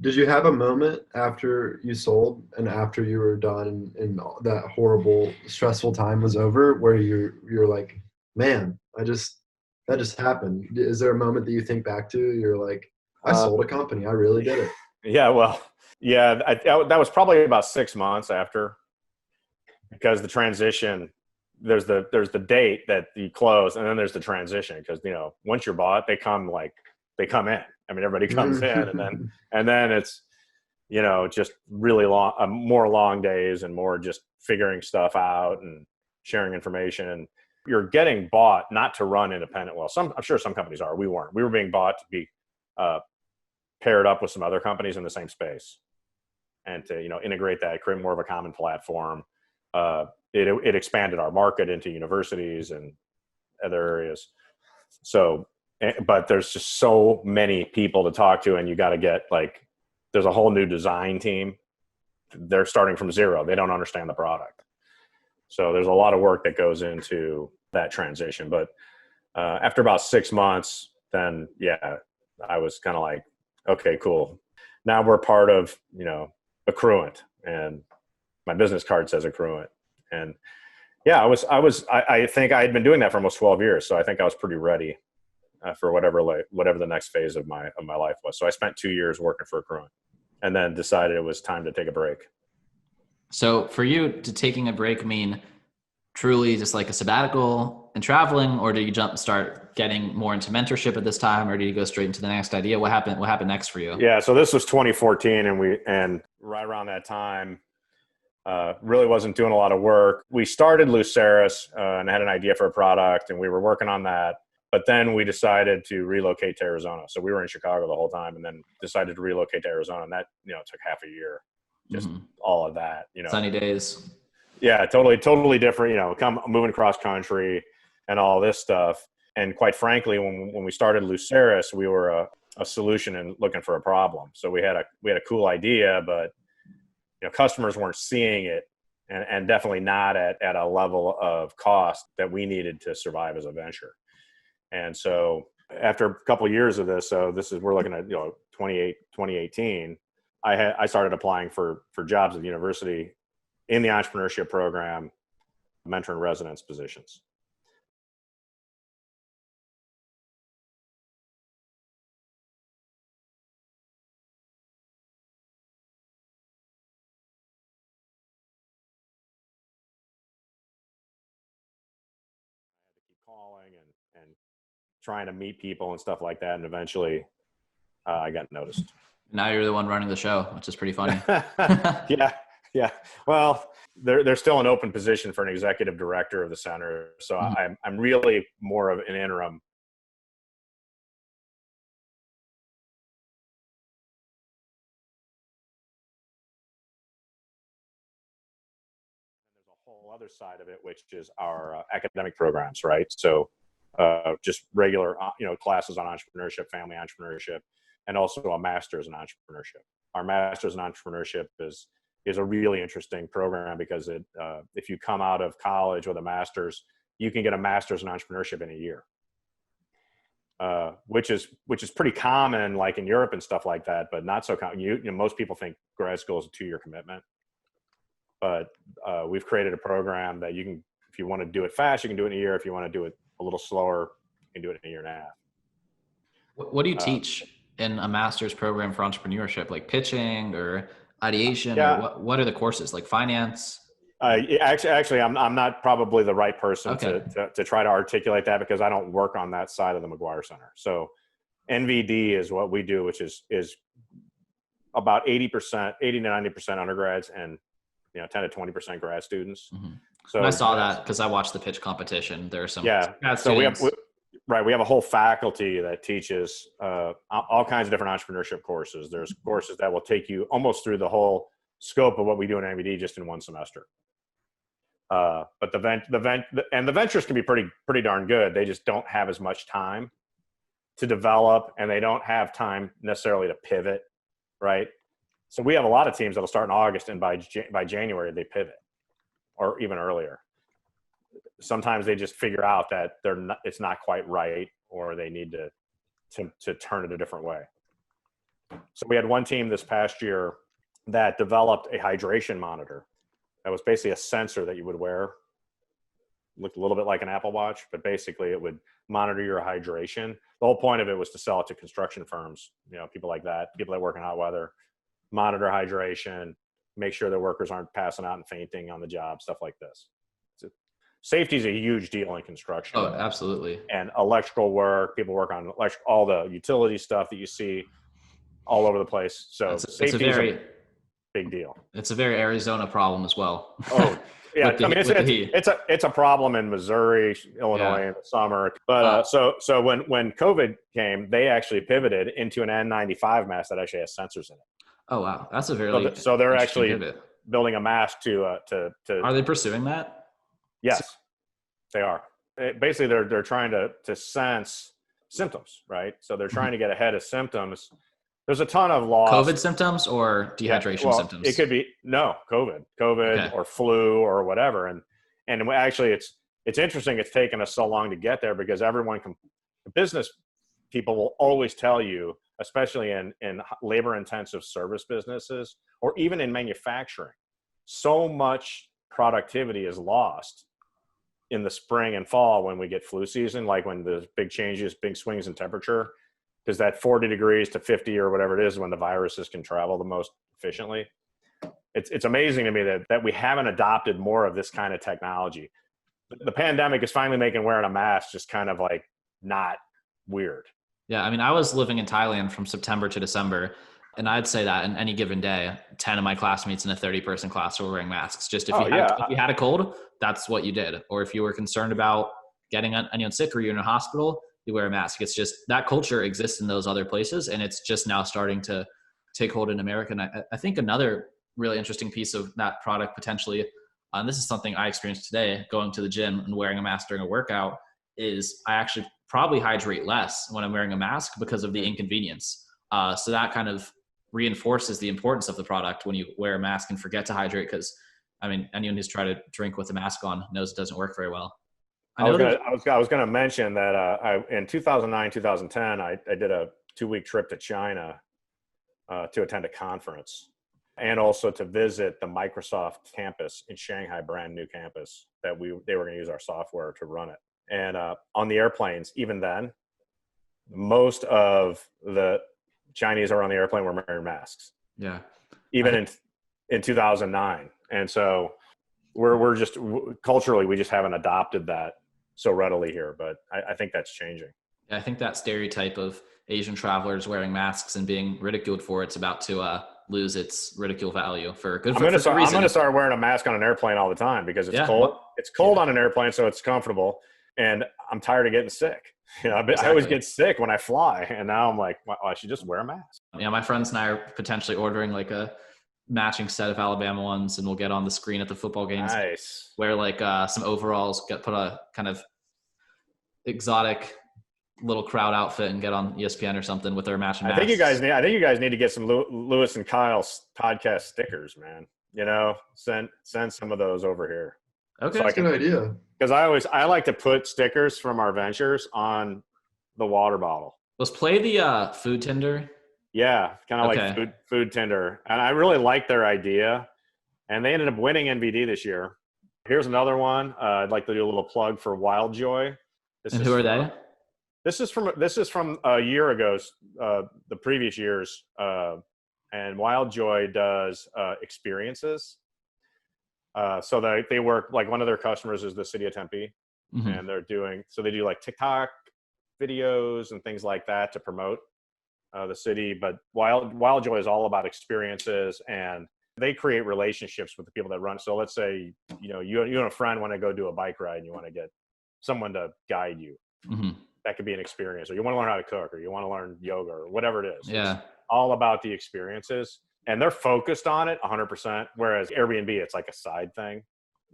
did you have a moment after you sold and after you were done and that horrible, stressful time was over where you're like, man, that just happened? Is there a moment that you think back to? You're like, I sold a company. I really did it. Yeah, well, yeah, that was probably about 6 months after, because the transition, there's the date that you close, and then there's the transition, because once you're bought, they come in. I mean, everybody comes in, and then it's just really long, more long days, and more just figuring stuff out and sharing information. And you're getting bought not to run independent. Well, I'm sure some companies are. We weren't. We were being bought to be paired up with some other companies in the same space, and to integrate that, create more of a common platform. It expanded our market into universities and other areas. So, but there's just so many people to talk to, and you got to get there's a whole new design team. They're starting from zero. They don't understand the product. So there's a lot of work that goes into that transition. But after about 6 months, then I was kind of like, okay, cool. Now we're part of, Accruent, and my business card says Accruent. And I think I had been doing that for almost 12 years. So I think I was pretty ready for whatever the next phase of my life was. So I spent 2 years working for Accruent, and then decided it was time to take a break. So for you, to taking a break mean truly just like a sabbatical and traveling, or did you start getting more into mentorship at this time, or did you go straight into the next idea? What happened next for you? Yeah. So this was 2014, and right around that time, really wasn't doing a lot of work. We started Luceris and had an idea for a product, and we were working on that. But then we decided to relocate to Arizona. So we were in Chicago the whole time, and then decided to relocate to Arizona. And that, took half a year, just all of that, Sunny days. Yeah, totally different, moving across country and all this stuff. And quite frankly, when we started Luceris, we were a solution and looking for a problem. So we had a cool idea, but customers weren't seeing it, and definitely not at a level of cost that we needed to survive as a venture. And so after a couple of years of this, we're looking at 2018, I started applying for jobs at the university in the entrepreneurship program, mentor and residence positions. Calling and trying to meet people and stuff like that, and eventually I got noticed. Now you're the one running the show, which is pretty funny. Yeah. Well, there's still an open position for an executive director of the center, so I'm really more of an interim. There's a whole other side of it, which is our academic programs, right? So just regular, classes on entrepreneurship, family entrepreneurship, and also a master's in entrepreneurship. Our master's in entrepreneurship is a really interesting program because if you come out of college with a master's, you can get a master's in entrepreneurship in a year, which is pretty common, like in Europe and stuff like that, but not so common. Most people think grad school is a 2-year commitment, but we've created a program that you can, if you want to do it fast, you can do it in a year. If you want to do it a little slower, you can do it in a year and a half. What do you teach in a master's program for entrepreneurship, like pitching or ideation? Or what are the courses, like finance? Actually, I'm not probably the right person to try to articulate that, because I don't work on that side of the McGuire Center. So NVD is what we do, which is about 80 to 90% undergrads and 10 to 20% grad students. So and I saw that because I watched the pitch competition. There are some grad so students. we have a whole faculty that teaches all kinds of different entrepreneurship courses. There's courses that will take you almost through the whole scope of what we do in MVD just in one semester. But the ventures can be pretty darn good. They just don't have as much time to develop, and they don't have time necessarily to pivot, right? So we have a lot of teams that'll start in August, and by January they pivot, or even earlier. Sometimes they just figure out that it's not quite right, or they need to turn it a different way. So we had one team this past year that developed a hydration monitor that was basically a sensor that you would wear. Looked a little bit like an Apple Watch, but basically it would monitor your hydration. The whole point of it was to sell it to construction firms, people like that, people that work in hot weather, monitor hydration, make sure their workers aren't passing out and fainting on the job, stuff like this. Safety is a huge deal in construction. Oh, absolutely. And electrical work, people work on all the utility stuff that you see all over the place. So safety is a big deal. It's a very Arizona problem as well. Oh, yeah. It's a problem in Missouri, Illinois in the summer. But so when COVID came, they actually pivoted into an N95 mask that actually has sensors in it. Oh wow, that's a very so they're actually building a mask to. Are they pursuing that? Yes, they are. Basically, they're trying to sense symptoms, right? So they're trying to get ahead of symptoms. There's a ton of loss. COVID symptoms or dehydration symptoms? It could be COVID or flu or whatever. And actually, it's interesting. It's taken us so long to get there because business people will always tell you, especially in labor-intensive service businesses or even in manufacturing, so much productivity is lost in the spring and fall when we get flu season, like when there's big changes, big swings in temperature, because that 40 degrees to 50 or whatever it is when the viruses can travel the most efficiently. It's amazing to me that we haven't adopted more of this kind of technology. The pandemic is finally making wearing a mask just kind of like not weird. Yeah, I mean, I was living in Thailand from September to December, and I'd say that in any given day, 10 of my classmates in a 30-person class were wearing masks. Just if you had a cold, that's what you did. Or if you were concerned about getting anyone sick or you're in a hospital, you wear a mask. It's just that culture exists in those other places, and it's just now starting to take hold in America. And I think another really interesting piece of that product potentially, and this is something I experienced today going to the gym and wearing a mask during a workout, is I actually probably hydrate less when I'm wearing a mask because of the inconvenience. So that kind of reinforces the importance of the product when you wear a mask and forget to hydrate, because I mean, anyone who's tried to drink with a mask on knows it doesn't work very well. I was gonna mention that in 2009, 2010, I did a 2-week trip to China to attend a conference and also to visit the Microsoft campus in Shanghai, brand new campus that they were going to use our software to run it. And on the airplanes, even then, most of the Chinese are on the airplane were wearing masks. Yeah. Even in 2009. And so we're just culturally, we just haven't adopted that so readily here, but I think that's changing. I think that stereotype of Asian travelers wearing masks and being ridiculed for it's about to lose its ridicule value for good. I'm going to start wearing a mask on an airplane all the time because it's cold. It's cold on an airplane, so it's comfortable, and I'm tired of getting sick. You know, exactly. I always get sick when I fly, and now I'm like, well, I should just wear a mask. Yeah, my friends and I are potentially ordering like a matching set of Alabama ones, and we'll get on the screen at the football games. Nice. Wear like some overalls, put a kind of exotic little crowd outfit and get on ESPN or something with their matching masks. I think you guys need to get some Lewis and Kyle's podcast stickers, man. You know, send some of those over here. Okay, that's a good idea. Because I like to put stickers from our ventures on the water bottle. Let's play the food tender. Yeah, kind of like food tender. And I really like their idea. And they ended up winning NVD this year. Here's another one. I'd like to do a little plug for Wild Joy. And who are they? This is from a year ago, the previous years. And Wild Joy does experiences. So they work, like one of their customers is the city of Tempe. Mm-hmm. And they do like TikTok videos and things like that to promote the city. But Wild Joy is all about experiences, and they create relationships with the people that run. So let's say, you and a friend want to go do a bike ride and you want to get someone to guide you. Mm-hmm. That could be an experience, or you want to learn how to cook, or you want to learn yoga, or whatever it is. Yeah. It's all about the experiences, and they're focused on it 100%. Whereas Airbnb, it's like a side thing.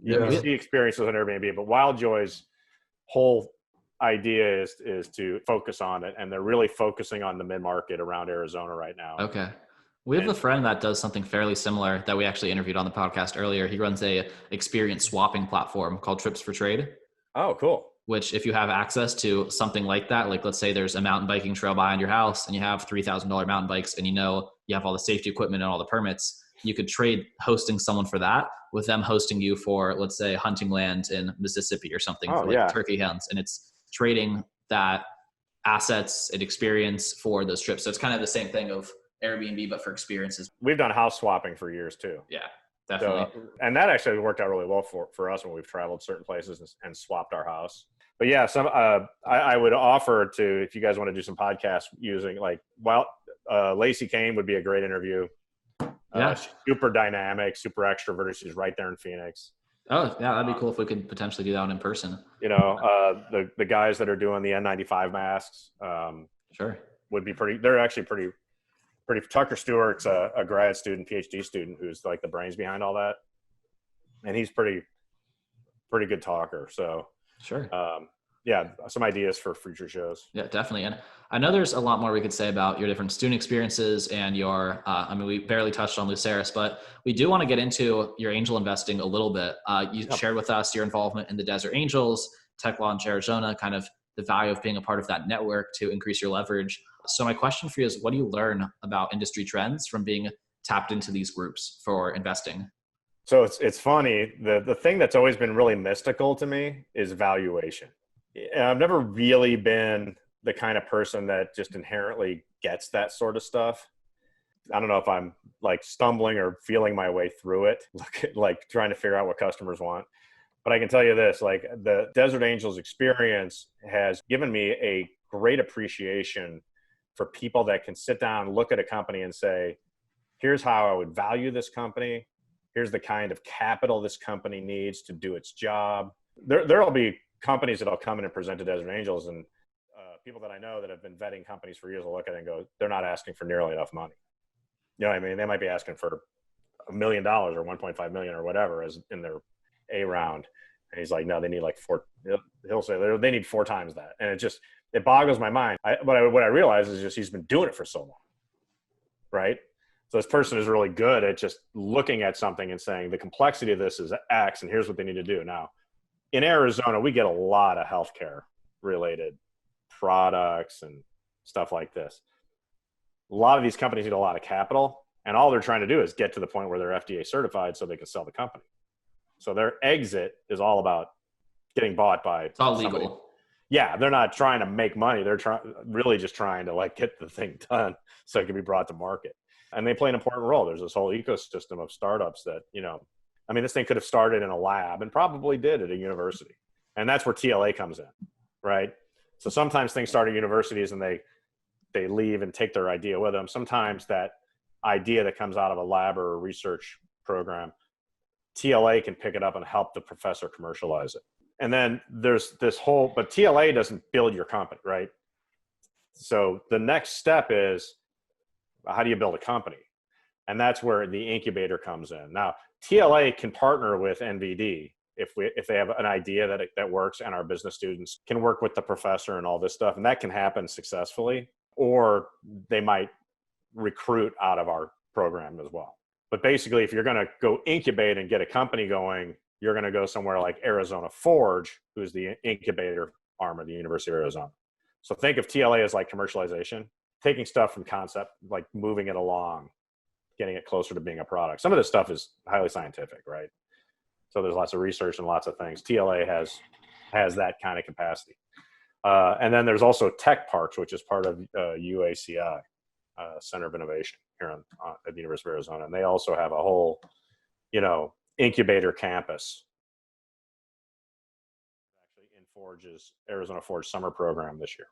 You see experiences on Airbnb, but Wild Joy's whole idea is to focus on it, and they're really focusing on the mid-market around Arizona right now. Okay. We have a friend that does something fairly similar that we actually interviewed on the podcast earlier. He runs a experience swapping platform called Trips for Trade. Oh, cool. Which, if you have access to something like that, like let's say there's a mountain biking trail behind your house and you have $3,000 mountain bikes, and you have all the safety equipment and all the permits, you could trade hosting someone for that with them hosting you for, let's say, hunting land in Mississippi or something, turkey hunts. And it's trading that assets and experience for those trips. So it's kind of the same thing of Airbnb, but for experiences. We've done house swapping for years too. Yeah, definitely. So, and that actually worked out really well for us when we've traveled certain places and swapped our house. But yeah, I would offer to, if you guys want to do some podcasts using Lacey Kane would be a great interview. Yeah. Super dynamic, super extroverted. She's right there in Phoenix. Oh yeah, that'd be cool if we could potentially do that one in person. The guys that are doing the N95 masks, sure, would be pretty. They're actually pretty. Tucker Stewart's a grad student, PhD student, who's like the brains behind all that, and he's pretty good talker. So sure. Some ideas for future shows. Yeah, definitely. And I know there's a lot more we could say about your different student experiences and your, we barely touched on Luceris, but we do want to get into your angel investing a little bit. You shared with us your involvement in the Desert Angels, Tech Launch Arizona, kind of the value of being a part of that network to increase your leverage. So my question for you is, what do you learn about industry trends from being tapped into these groups for investing? So it's funny. The thing that's always been really mystical to me is valuation. I've never really been the kind of person that just inherently gets that sort of stuff. I don't know if I'm like stumbling or feeling my way through it, like trying to figure out what customers want. But I can tell you this, like the Desert Angels experience has given me a great appreciation for people that can sit down, look at a company and say, here's how I would value this company. Here's the kind of capital this company needs to do its job. There'll be companies that'll come in and present to Desert Angels, and people that I know that have been vetting companies for years will look at it and go, they're not asking for nearly enough money. You know what I mean? They might be asking for $1 million or 1.5 million or whatever as in their A round. And he's like, no, they need like he'll say they need 4 times that. And it boggles my mind. What I realize is just he's been doing it for so long, right? So this person is really good at just looking at something and saying the complexity of this is X and here's what they need to do. Now, in Arizona, we get a lot of healthcare related products and stuff like this. A lot of these companies need a lot of capital, and all they're trying to do is get to the point where they're FDA certified so they can sell the company. So their exit is all about getting bought by It's all somebody. legal. Yeah, they're not trying to make money. They're really just trying to like get the thing done so it can be brought to market. And they play an important role. There's this whole ecosystem of startups that, I mean, this thing could have started in a lab and probably did at a university. And that's where TLA comes in, right? So sometimes things start at universities and they leave and take their idea with them. Sometimes that idea that comes out of a lab or a research program, TLA can pick it up and help the professor commercialize it. And then there's this but TLA doesn't build your company, right? So the next step is, how do you build a company? And that's where the incubator comes in. Now, TLA can partner with NVD if they have an idea that works, and our business students can work with the professor and all this stuff. And that can happen successfully, or they might recruit out of our program as well. But basically, if you're going to go incubate and get a company going, you're going to go somewhere like Arizona Forge, who's the incubator arm of the University of Arizona. So think of TLA as like commercialization, taking stuff from concept, like moving it along, getting it closer to being a product. Some of this stuff is highly scientific, right? So there's lots of research and lots of things. TLA has that kind of capacity. And then there's also tech parks, which is part of UACI, Center of Innovation here at the University of Arizona. And they also have a whole, incubator campus. Actually in Forge's Arizona Forge summer program this year.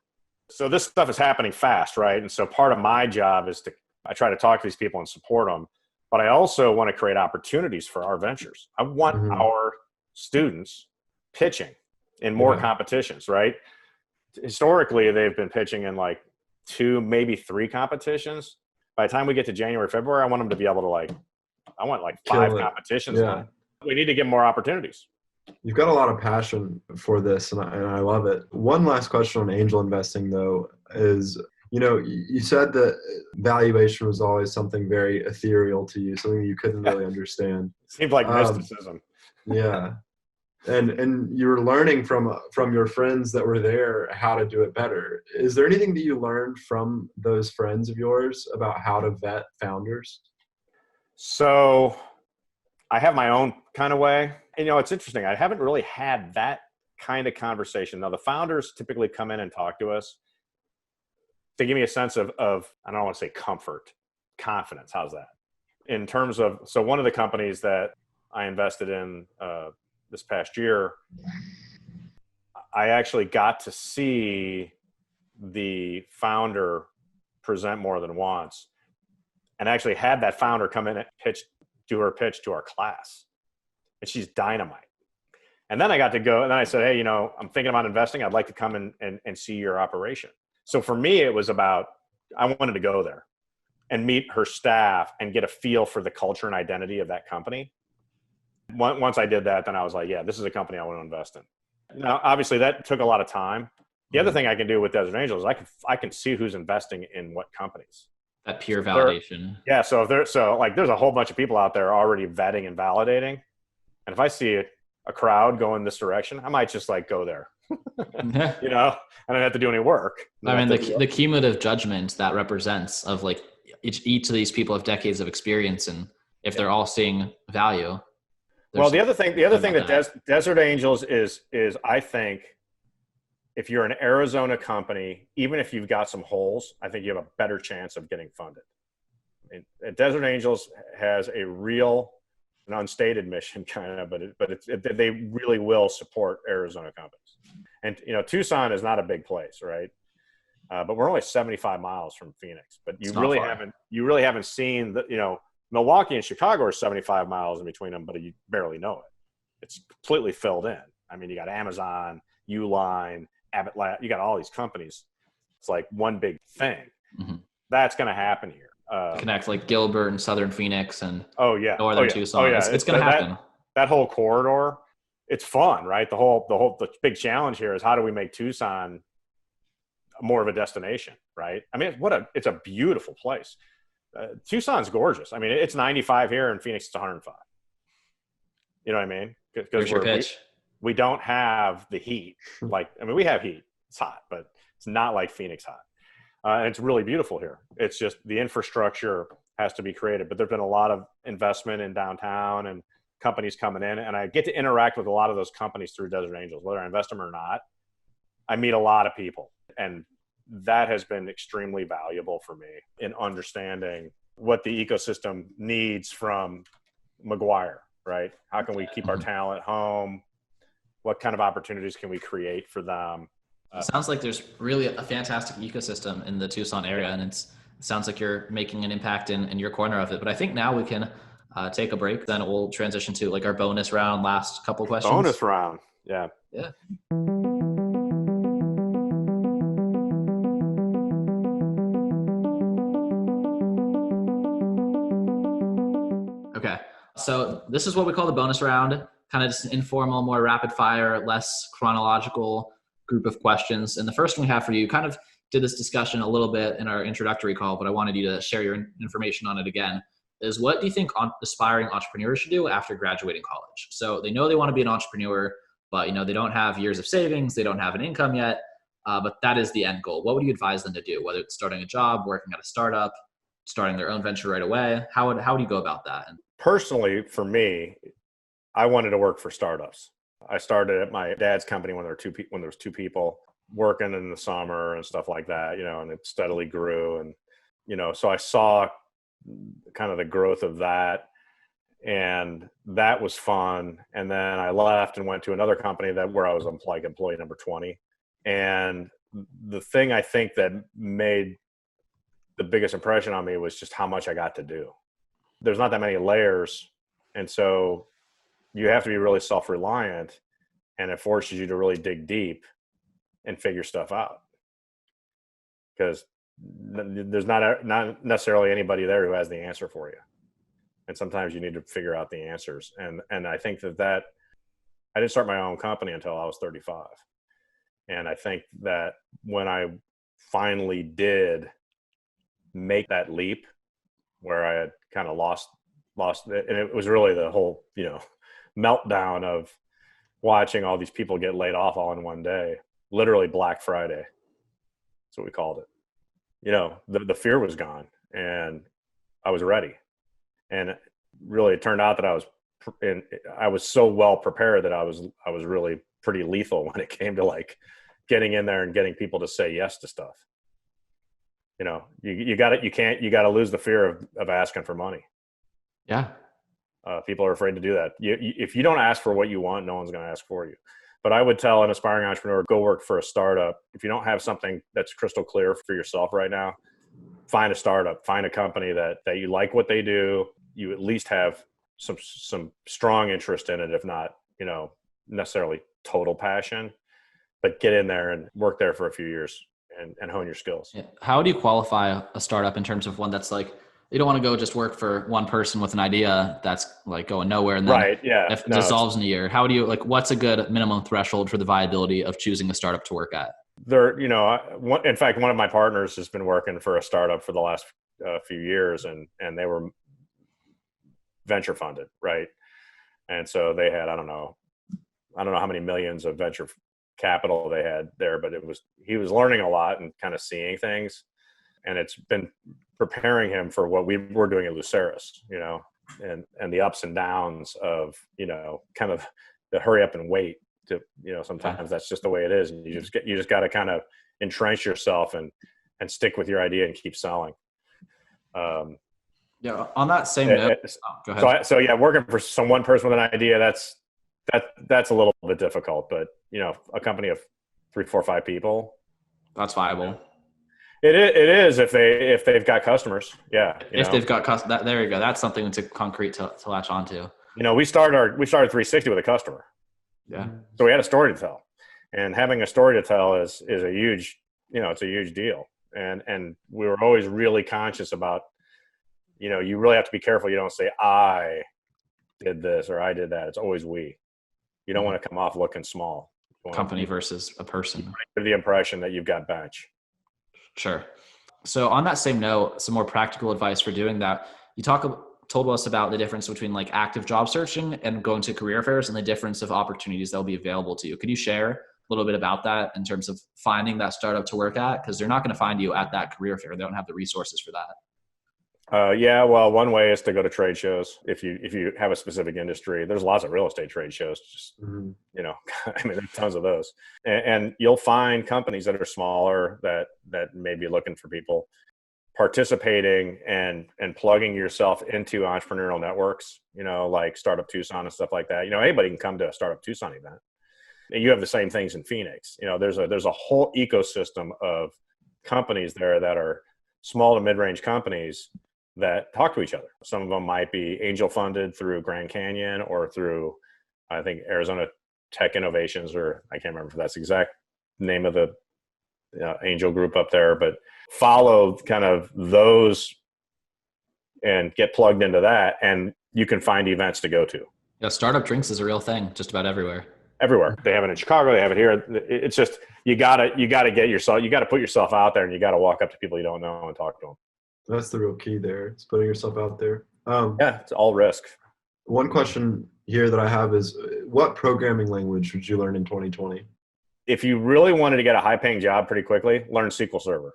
So this stuff is happening fast, right? And so part of my job is I try to talk to these people and support them, but I also want to create opportunities for our ventures. I want our students pitching in more competitions, right? Historically, they've been pitching in like 2, maybe 3 competitions. By the time we get to January, February, I want them to be able to I want 5 competitions. Yeah. We need to give more opportunities. You've got a lot of passion for this, and I love it. One last question on angel investing, though, is, you said that valuation was always something very ethereal to you, something you couldn't really understand. Seems like mysticism. Yeah. And you were learning from your friends that were there how to do it better. Is there anything that you learned from those friends of yours about how to vet founders? So I have my own kind of way. And, it's interesting. I haven't really had that kind of conversation. Now, the founders typically come in and talk to us to give me a sense of I don't want to say comfort, confidence. How's that? In terms of, so one of the companies that I invested in this past year, I actually got to see the founder present more than once, and actually had that founder come in and do her pitch to our class. And she's dynamite. And then I got to go, and then I said, hey, I'm thinking about investing. I'd like to come and see your operation. So for me, it was about, I wanted to go there and meet her staff and get a feel for the culture and identity of that company. Once I did that, then I was like, yeah, this is a company I want to invest in. Now, obviously that took a lot of time. The other thing I can do with Desert Angels is I can see who's investing in what companies. That peer validation. So there's a whole bunch of people out there already vetting and validating. And if I see a crowd going this direction, I might just go there, I don't have to do any work. I mean, the cumulative judgment that represents of each of these people have decades of experience, and if they're all seeing value. Well, the other thing that Desert Angels is I think if you're an Arizona company, even if you've got some holes, I think you have a better chance of getting funded. Desert Angels has a real, an unstated mission kind of, but they really will support Arizona companies. And, Tucson is not a big place, right? But we're only 75 miles from Phoenix, but you really haven't seen Milwaukee and Chicago are 75 miles in between them, but you barely know it. It's completely filled in. I mean, you got Amazon, Uline, Abbott Lab, you got all these companies It's like one big thing. Mm-hmm. That's going to happen here. Connect like Gilbert and Southern Phoenix and northern Tucson. It's going to happen. That whole corridor, it's fun, right? The big challenge here is how do we make Tucson more of a destination, right? I mean, it's a beautiful place. Tucson's gorgeous. I mean, it's 95 here, and Phoenix it's 105. You know what I mean? Because we don't have the heat. We have heat. It's hot, but it's not like Phoenix hot. And it's really beautiful here. It's just the infrastructure has to be created. But there's been a lot of investment in downtown and companies coming in. And I get to interact with a lot of those companies through Desert Angels, whether I invest them or not. I meet a lot of people. And that has been extremely valuable for me in understanding what the ecosystem needs from McGuire, right? How can we keep our talent home? What kind of opportunities can we create for them? It sounds like there's really a fantastic ecosystem in the Tucson area, and it sounds like you're making an impact in your corner of it. But I think now we can take a break. Then we'll transition to like our bonus round, last couple questions. Bonus round. Yeah. Yeah. Okay. So this is what we call the bonus round, kind of just an informal, more rapid fire, less chronological group of questions. And the first one we have for you kind of did this discussion a little bit in our introductory call, but I wanted you to share your information on it again, is what do you think aspiring entrepreneurs should do after graduating college? So they know they want to be an entrepreneur, but they don't have years of savings, they don't have an income yet, but that is the end goal. What would you advise them to do? Whether it's starting a job, working at a startup, starting their own venture right away, how would you go about that? Personally, for me, I wanted to work for startups. I started at my dad's company when there was two people working in the summer and stuff like that, and it steadily grew. And, so I saw kind of the growth of that, and that was fun. And then I left and went to another company where I was like employee number 20. And the thing I think that made the biggest impression on me was just how much I got to do. There's not that many layers. And so you have to be really self-reliant, and it forces you to really dig deep and figure stuff out, because there's not necessarily anybody there who has the answer for you. And sometimes you need to figure out the answers. And I think that I didn't start my own company until I was 35. And I think that when I finally did make that leap, where I had kind of lost it, and it was really the whole, meltdown of watching all these people get laid off all in one day, literally Black Friday. That's what we called it. The fear was gone, and I was ready. And really, it turned out that I was so well prepared that I was really pretty lethal when it came to like getting in there and getting people to say yes to stuff. You got to lose the fear of asking for money. Yeah. People are afraid to do that. If you don't ask for what you want, no one's going to ask for you. But I would tell an aspiring entrepreneur, go work for a startup. If you don't have something that's crystal clear for yourself right now, find a startup, find a company that you like what they do. You at least have some strong interest in it, if not, necessarily total passion, but get in there and work there for a few years and hone your skills. Yeah. How do you qualify a startup in terms of one that's like, you don't want to go just work for one person with an idea that's like going nowhere and then if it dissolves in a year? How do you what's a good minimum threshold for the viability of choosing a startup to work at? In fact, one of my partners has been working for a startup for the last few years, and they were venture funded, right? And so they had, I don't know how many millions of venture capital they had there, but he was learning a lot and kind of seeing things, and it's been preparing him for what we were doing at Luceris, and the ups and downs of, kind of the hurry up and wait to, sometimes that's just the way it is. And you just got to kind of entrench yourself and stick with your idea and keep selling. Yeah. On that same note, go ahead. So working for one person with an idea, that's a little bit difficult, but a company of 3, 4, 5 people, that's viable. It is if they've got customers. Yeah. If they've got customers, there you go. That's something that's concrete to latch onto. We started 360 with a customer. Yeah. So we had a story to tell, and having a story to tell is a huge it's a huge deal. And we were always really conscious about, you really have to be careful. You don't say, I did this or I did that. It's always we. You don't want to come off looking small. Company versus a person. Give the impression that you've got bench. Sure. So on that same note, some more practical advice for doing that. You told us about the difference between like active job searching and going to career fairs and the difference of opportunities that will be available to you. Could you share a little bit about that in terms of finding that startup to work at? Because they're not going to find you at that career fair. They don't have the resources for that. Yeah, well, one way is to go to trade shows. If you have a specific industry, there's lots of real estate trade shows. Just I mean, there's tons of those, and you'll find companies that are smaller that may be looking for people participating and plugging yourself into entrepreneurial networks. Like Startup Tucson and stuff like that. Anybody can come to a Startup Tucson event. And you have the same things in Phoenix. There's a whole ecosystem of companies there that are small to mid-range companies that talk to each other. Some of them might be angel funded through Grand Canyon or through, I think, Arizona Tech Innovations, or I can't remember if that's the exact name of the angel group up there, but follow kind of those and get plugged into that, and you can find events to go to. Yeah, Startup Drinks is a real thing just about everywhere. Everywhere. They have it in Chicago, they have it here. It's just, you gotta put yourself out there, and you gotta walk up to people you don't know and talk to them. That's the real key there. It's putting yourself out there. Yeah, it's all risk. One question here that I have is, what programming language would you learn in 2020? If you really wanted to get a high-paying job pretty quickly, learn SQL Server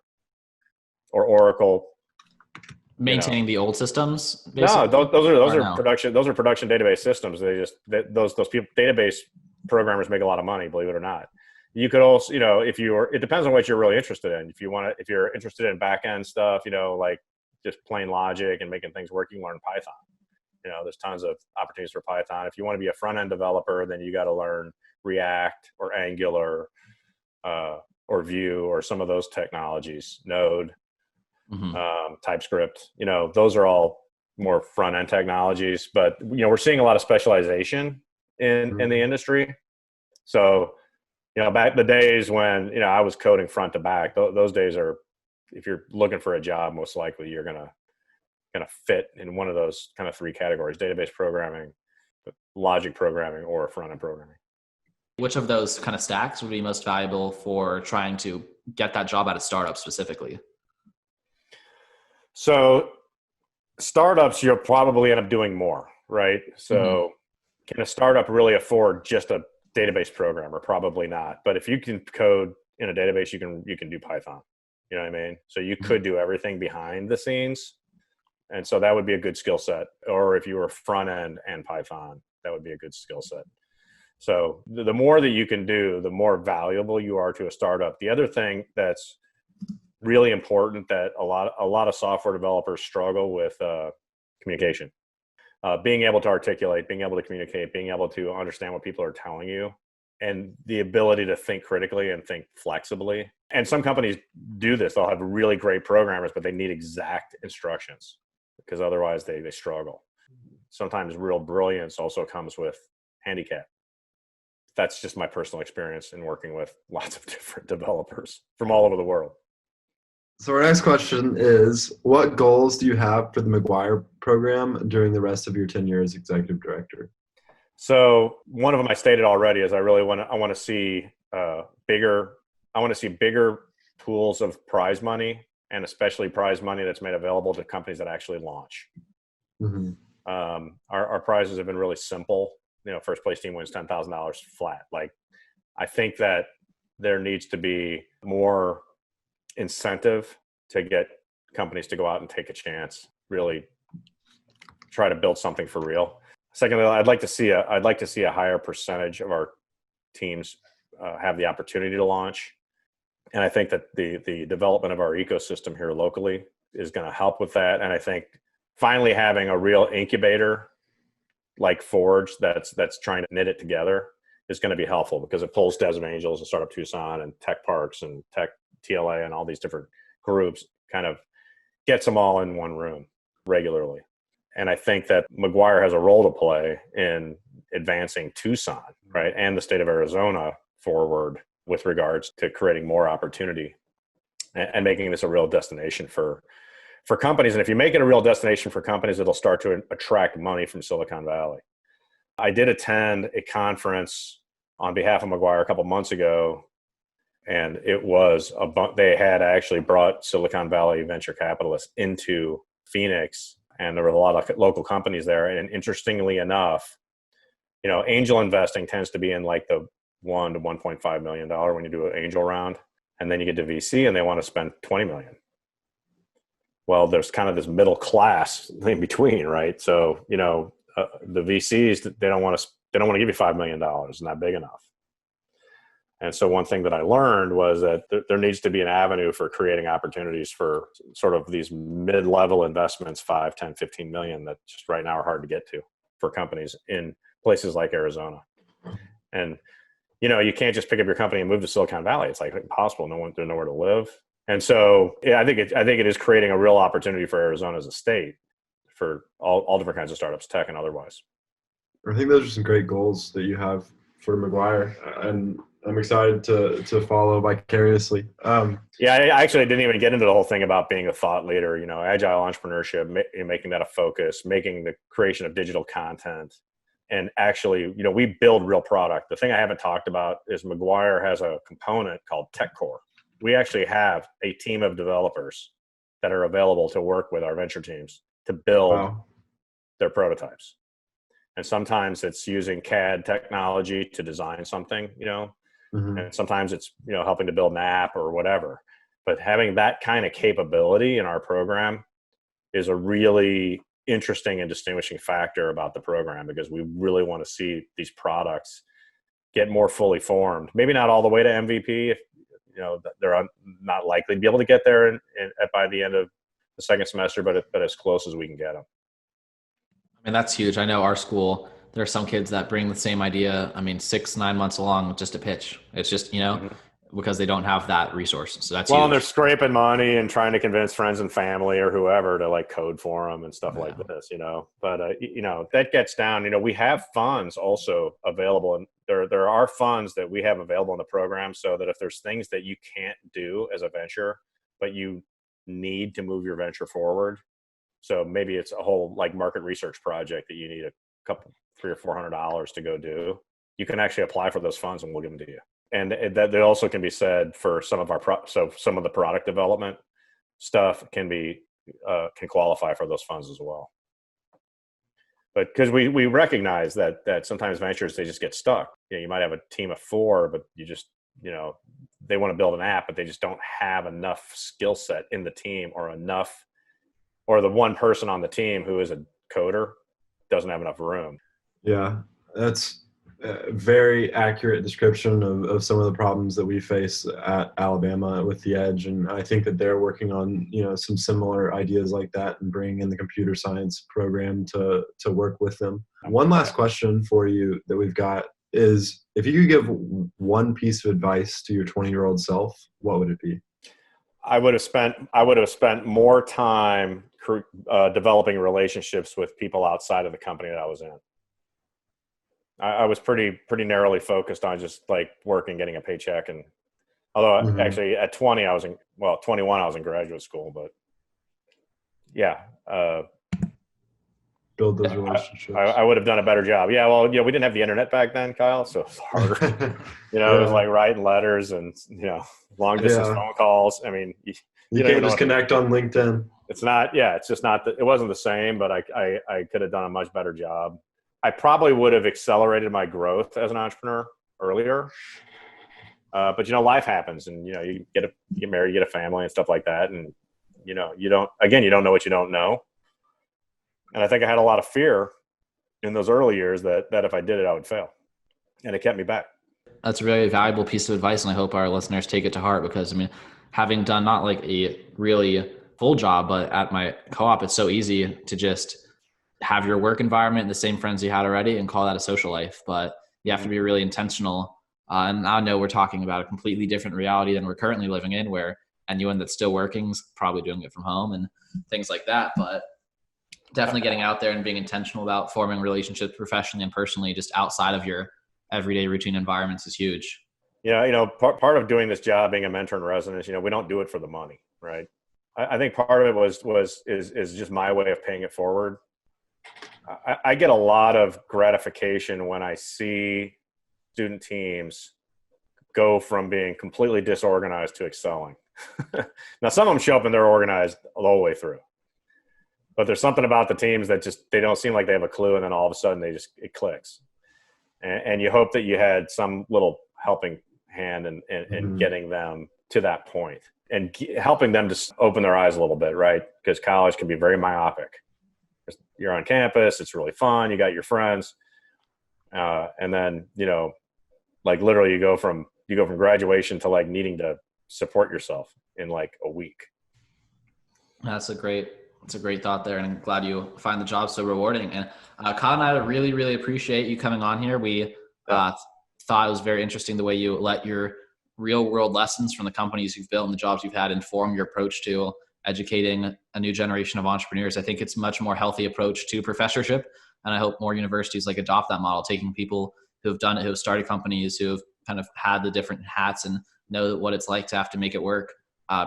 or Oracle. Maintaining the old systems, basically? No, those are production database systems. Those people, database programmers make a lot of money, believe it or not. You could also, it depends on what you're really interested in. If you're interested in back end stuff, like just plain logic and making things work, you can learn Python. There's tons of opportunities for Python. If you want to be a front end developer, then you got to learn React or Angular or Vue or some of those technologies, Node, TypeScript. Those are all more front end technologies. But we're seeing a lot of specialization in the industry. So back the days when I was coding front to back, those days are, if you're looking for a job, most likely you're gonna fit in one of those kind of three categories: database programming, logic programming, or front end programming. Which of those kind of stacks would be most valuable for trying to get that job at a startup specifically? So startups, you'll probably end up doing more, right? So can a startup really afford just a database programmer? Probably not. But if you can code in a database, you can do Python. You know what I mean? So you could do everything behind the scenes. And so that would be a good skill set. Or if you were front end and Python, that would be a good skill set. So the more that you can do, the more valuable you are to a startup. The other thing that's really important that a lot of software developers struggle with, communication. Being able to articulate, being able to communicate, being able to understand what people are telling you, and the ability to think critically and think flexibly. And some companies do this. They'll have really great programmers, but they need exact instructions because otherwise they struggle. Sometimes real brilliance also comes with handicap. That's just my personal experience in working with lots of different developers from all over the world. So our next question is, what goals do you have for the McGuire program during the rest of your tenure as executive director? So one of them I stated already is I want to see bigger pools of prize money, and especially prize money that's made available to companies that actually launch. Our prizes have been really simple. First place team wins $10,000 flat. Like, I think that there needs to be more incentive to get companies to go out and take a chance, really try to build something for real. Secondly, I'd like to see a higher percentage of our teams have the opportunity to launch. And I think that the development of our ecosystem here locally is going to help with that. And I think finally having a real incubator like Forge that's trying to knit it together is going to be helpful, because it pulls Desert Angels and Startup Tucson and Tech Parks and Tech TLA and all these different groups, kind of gets them all in one room regularly. And I think that McGuire has a role to play in advancing Tucson, right, and the state of Arizona forward with regards to creating more opportunity and making this a real destination for companies. And if you make it a real destination for companies, it'll start to attract money from Silicon Valley. I did attend a conference on behalf of McGuire a couple months ago, and it was they had actually brought Silicon Valley venture capitalists into Phoenix, and there were a lot of local companies there. And interestingly enough, angel investing tends to be in like the $1 to $1.5 million when you do an angel round, and then you get to VC and they want to spend 20 million. Well, there's kind of this middle class in between, right? So the VCs, they don't want to give you $5 million. It's not big enough. And so one thing that I learned was that there needs to be an avenue for creating opportunities for sort of these mid-level investments, 5, 10, 15 million, that just right now are hard to get to for companies in places like Arizona. And, you can't just pick up your company and move to Silicon Valley. It's like impossible. There's nowhere to live. And so I think it is creating a real opportunity for Arizona as a state for all different kinds of startups, tech and otherwise. I think those are some great goals that you have for McGuire, and I'm excited to follow vicariously. Yeah, I actually didn't even get into the whole thing about being a thought leader, agile entrepreneurship, making that a focus, making the creation of digital content. And actually, we build real product. The thing I haven't talked about is McGuire has a component called Tech Core. We actually have a team of developers that are available to work with our venture teams to build their prototypes. And sometimes it's using CAD technology to design something, and sometimes it's, helping to build an app or whatever. But having that kind of capability in our program is a really interesting and distinguishing factor about the program, because we really want to see these products get more fully formed. Maybe not all the way to MVP, if they're not likely to be able to get there by the end of the second semester, but as close as we can get them. I mean, that's huge. I know our school, there are some kids that bring the same idea. 6-9 months along just to pitch. It's just, because they don't have that resource. So that's huge. And they're scraping money and trying to convince friends and family or whoever to like code for them and stuff like this, but that gets down, we have funds also available, and there are funds that we have available in the program, so that if there's things that you can't do as a venture, but you need to move your venture forward. So maybe it's a whole like market research project that you need a couple, $300 or $400 to go do. You can actually apply for those funds and we'll give them to you. And that also can be said for some of some of the product development stuff can qualify for those funds as well. But because we recognize that sometimes ventures, they just get stuck. You might have a team of 4, but you just, they want to build an app, but they just don't have enough skill set in the team, or the one person on the team who is a coder doesn't have enough room. Yeah, that's a very accurate description of some of the problems that we face at Alabama with the Edge. And I think that they're working on, some similar ideas like that and bringing in the computer science program to work with them. One last question for you that we've got is, if you could give one piece of advice to your 20-year-old self, what would it be? I would have spent more time developing relationships with people outside of the company that I was in. I was pretty narrowly focused on just like work and getting a paycheck. And although actually at 21 I was in graduate school, but yeah. Build those relationships. I would have done a better job. Yeah. Well, we didn't have the internet back then, Kyle. So it's harder, It was like writing letters and, long distance phone calls. I mean, you can't just connect on LinkedIn. It's not, it's just not, it wasn't the same, but I could have done a much better job. I probably would have accelerated my growth as an entrepreneur earlier. But life happens, and you get married, you get a family and stuff like that. And, you don't know what you don't know. And I think I had a lot of fear in those early years that if I did it, I would fail. And it kept me back. That's a really valuable piece of advice. And I hope our listeners take it to heart, because having done not like a really full job, but at my co-op, it's so easy to just have your work environment and the same friends you had already and call that a social life. But you have to be really intentional. And I know we're talking about a completely different reality than we're currently living in, where anyone that's still working is probably doing it from home and things like that. But definitely getting out there and being intentional about forming relationships professionally and personally, just outside of your everyday routine environments, is huge. Part of doing this job, being a mentor in residence, we don't do it for the money, right? I think part of it is just my way of paying it forward. I get a lot of gratification when I see student teams go from being completely disorganized to excelling. Now, some of them show up and they're organized all the way through, but there's something about the teams that they don't seem like they have a clue, and then all of a sudden it clicks. And you hope that you had some little helping hand in getting them to that point and helping them to open their eyes a little bit, right? Because college can be very myopic. You're on campus, it's really fun, you got your friends, and then like literally you go from graduation to like needing to support yourself in like a week. That's a great thought there, and I'm glad you find the job so rewarding. And Kyle and I really, really appreciate you coming on here. We thought it was very interesting the way you let your real world lessons from the companies you've built and the jobs you've had inform your approach to educating a new generation of entrepreneurs. I think it's a much more healthy approach to professorship, and I hope more universities like adopt that model, taking people who have done it, who have started companies, who have kind of had the different hats and know what it's like to have to make it work,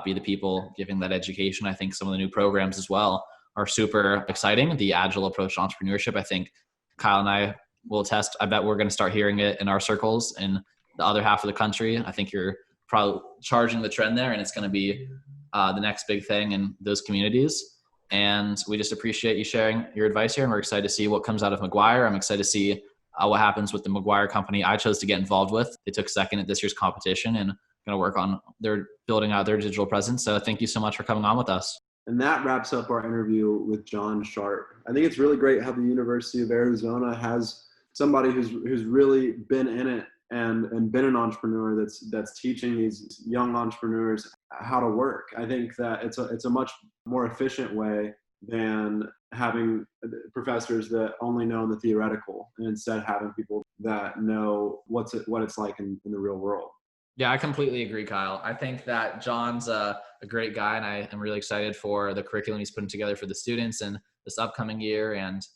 be the people giving that education. I think some of the new programs as well are super exciting. The agile approach to entrepreneurship, I think Kyle and I will attest. I bet we're going to start hearing it in our circles in the other half of the country. I think you're probably charging the trend there, and it's going to be the next big thing in those communities. And we just appreciate you sharing your advice here, and we're excited to see what comes out of McGuire. I'm excited to see what happens with the McGuire company I chose to get involved with. They took second at this year's competition and going to work on their building out their digital presence. So thank you so much for coming on with us. And that wraps up our interview with John Sharp. I think it's really great how the University of Arizona has somebody who's really been in it and been an entrepreneur that's teaching these young entrepreneurs how to work. I think that it's a much more efficient way than having professors that only know the theoretical, and instead having people that know what it's like in the real world. Yeah, I completely agree, Kyle. I think that John's a great guy, and I am really excited for the curriculum he's putting together for the students in this upcoming year. And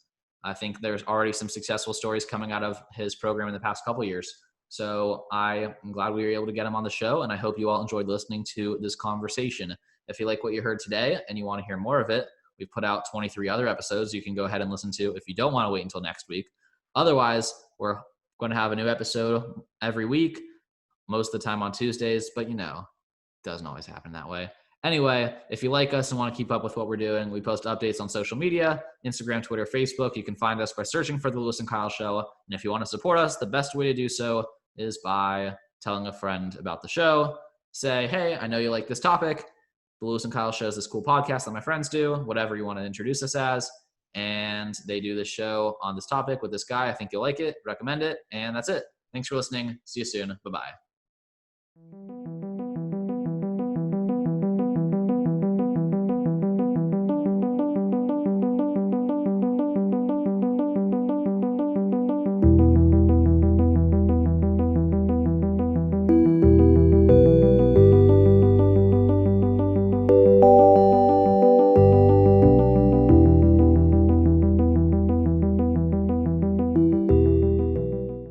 I think there's already some successful stories coming out of his program in the past couple of years. So I am glad we were able to get him on the show, and I hope you all enjoyed listening to this conversation. If you like what you heard today and you want to hear more of it, we've put out 23 other episodes you can go ahead and listen to if you don't want to wait until next week. Otherwise, we're going to have a new episode every week, most of the time on Tuesdays, but it doesn't always happen that way. Anyway, if you like us and want to keep up with what we're doing, we post updates on social media, Instagram, Twitter, Facebook. You can find us by searching for The Lewis and Kyle Show. And if you want to support us, the best way to do so is by telling a friend about the show. Say, hey, I know you like this topic. The Lewis and Kyle Show is this cool podcast that my friends do, whatever you want to introduce us as. And they do this show on this topic with this guy. I think you'll like it. Recommend it. And that's it. Thanks for listening. See you soon. Bye-bye.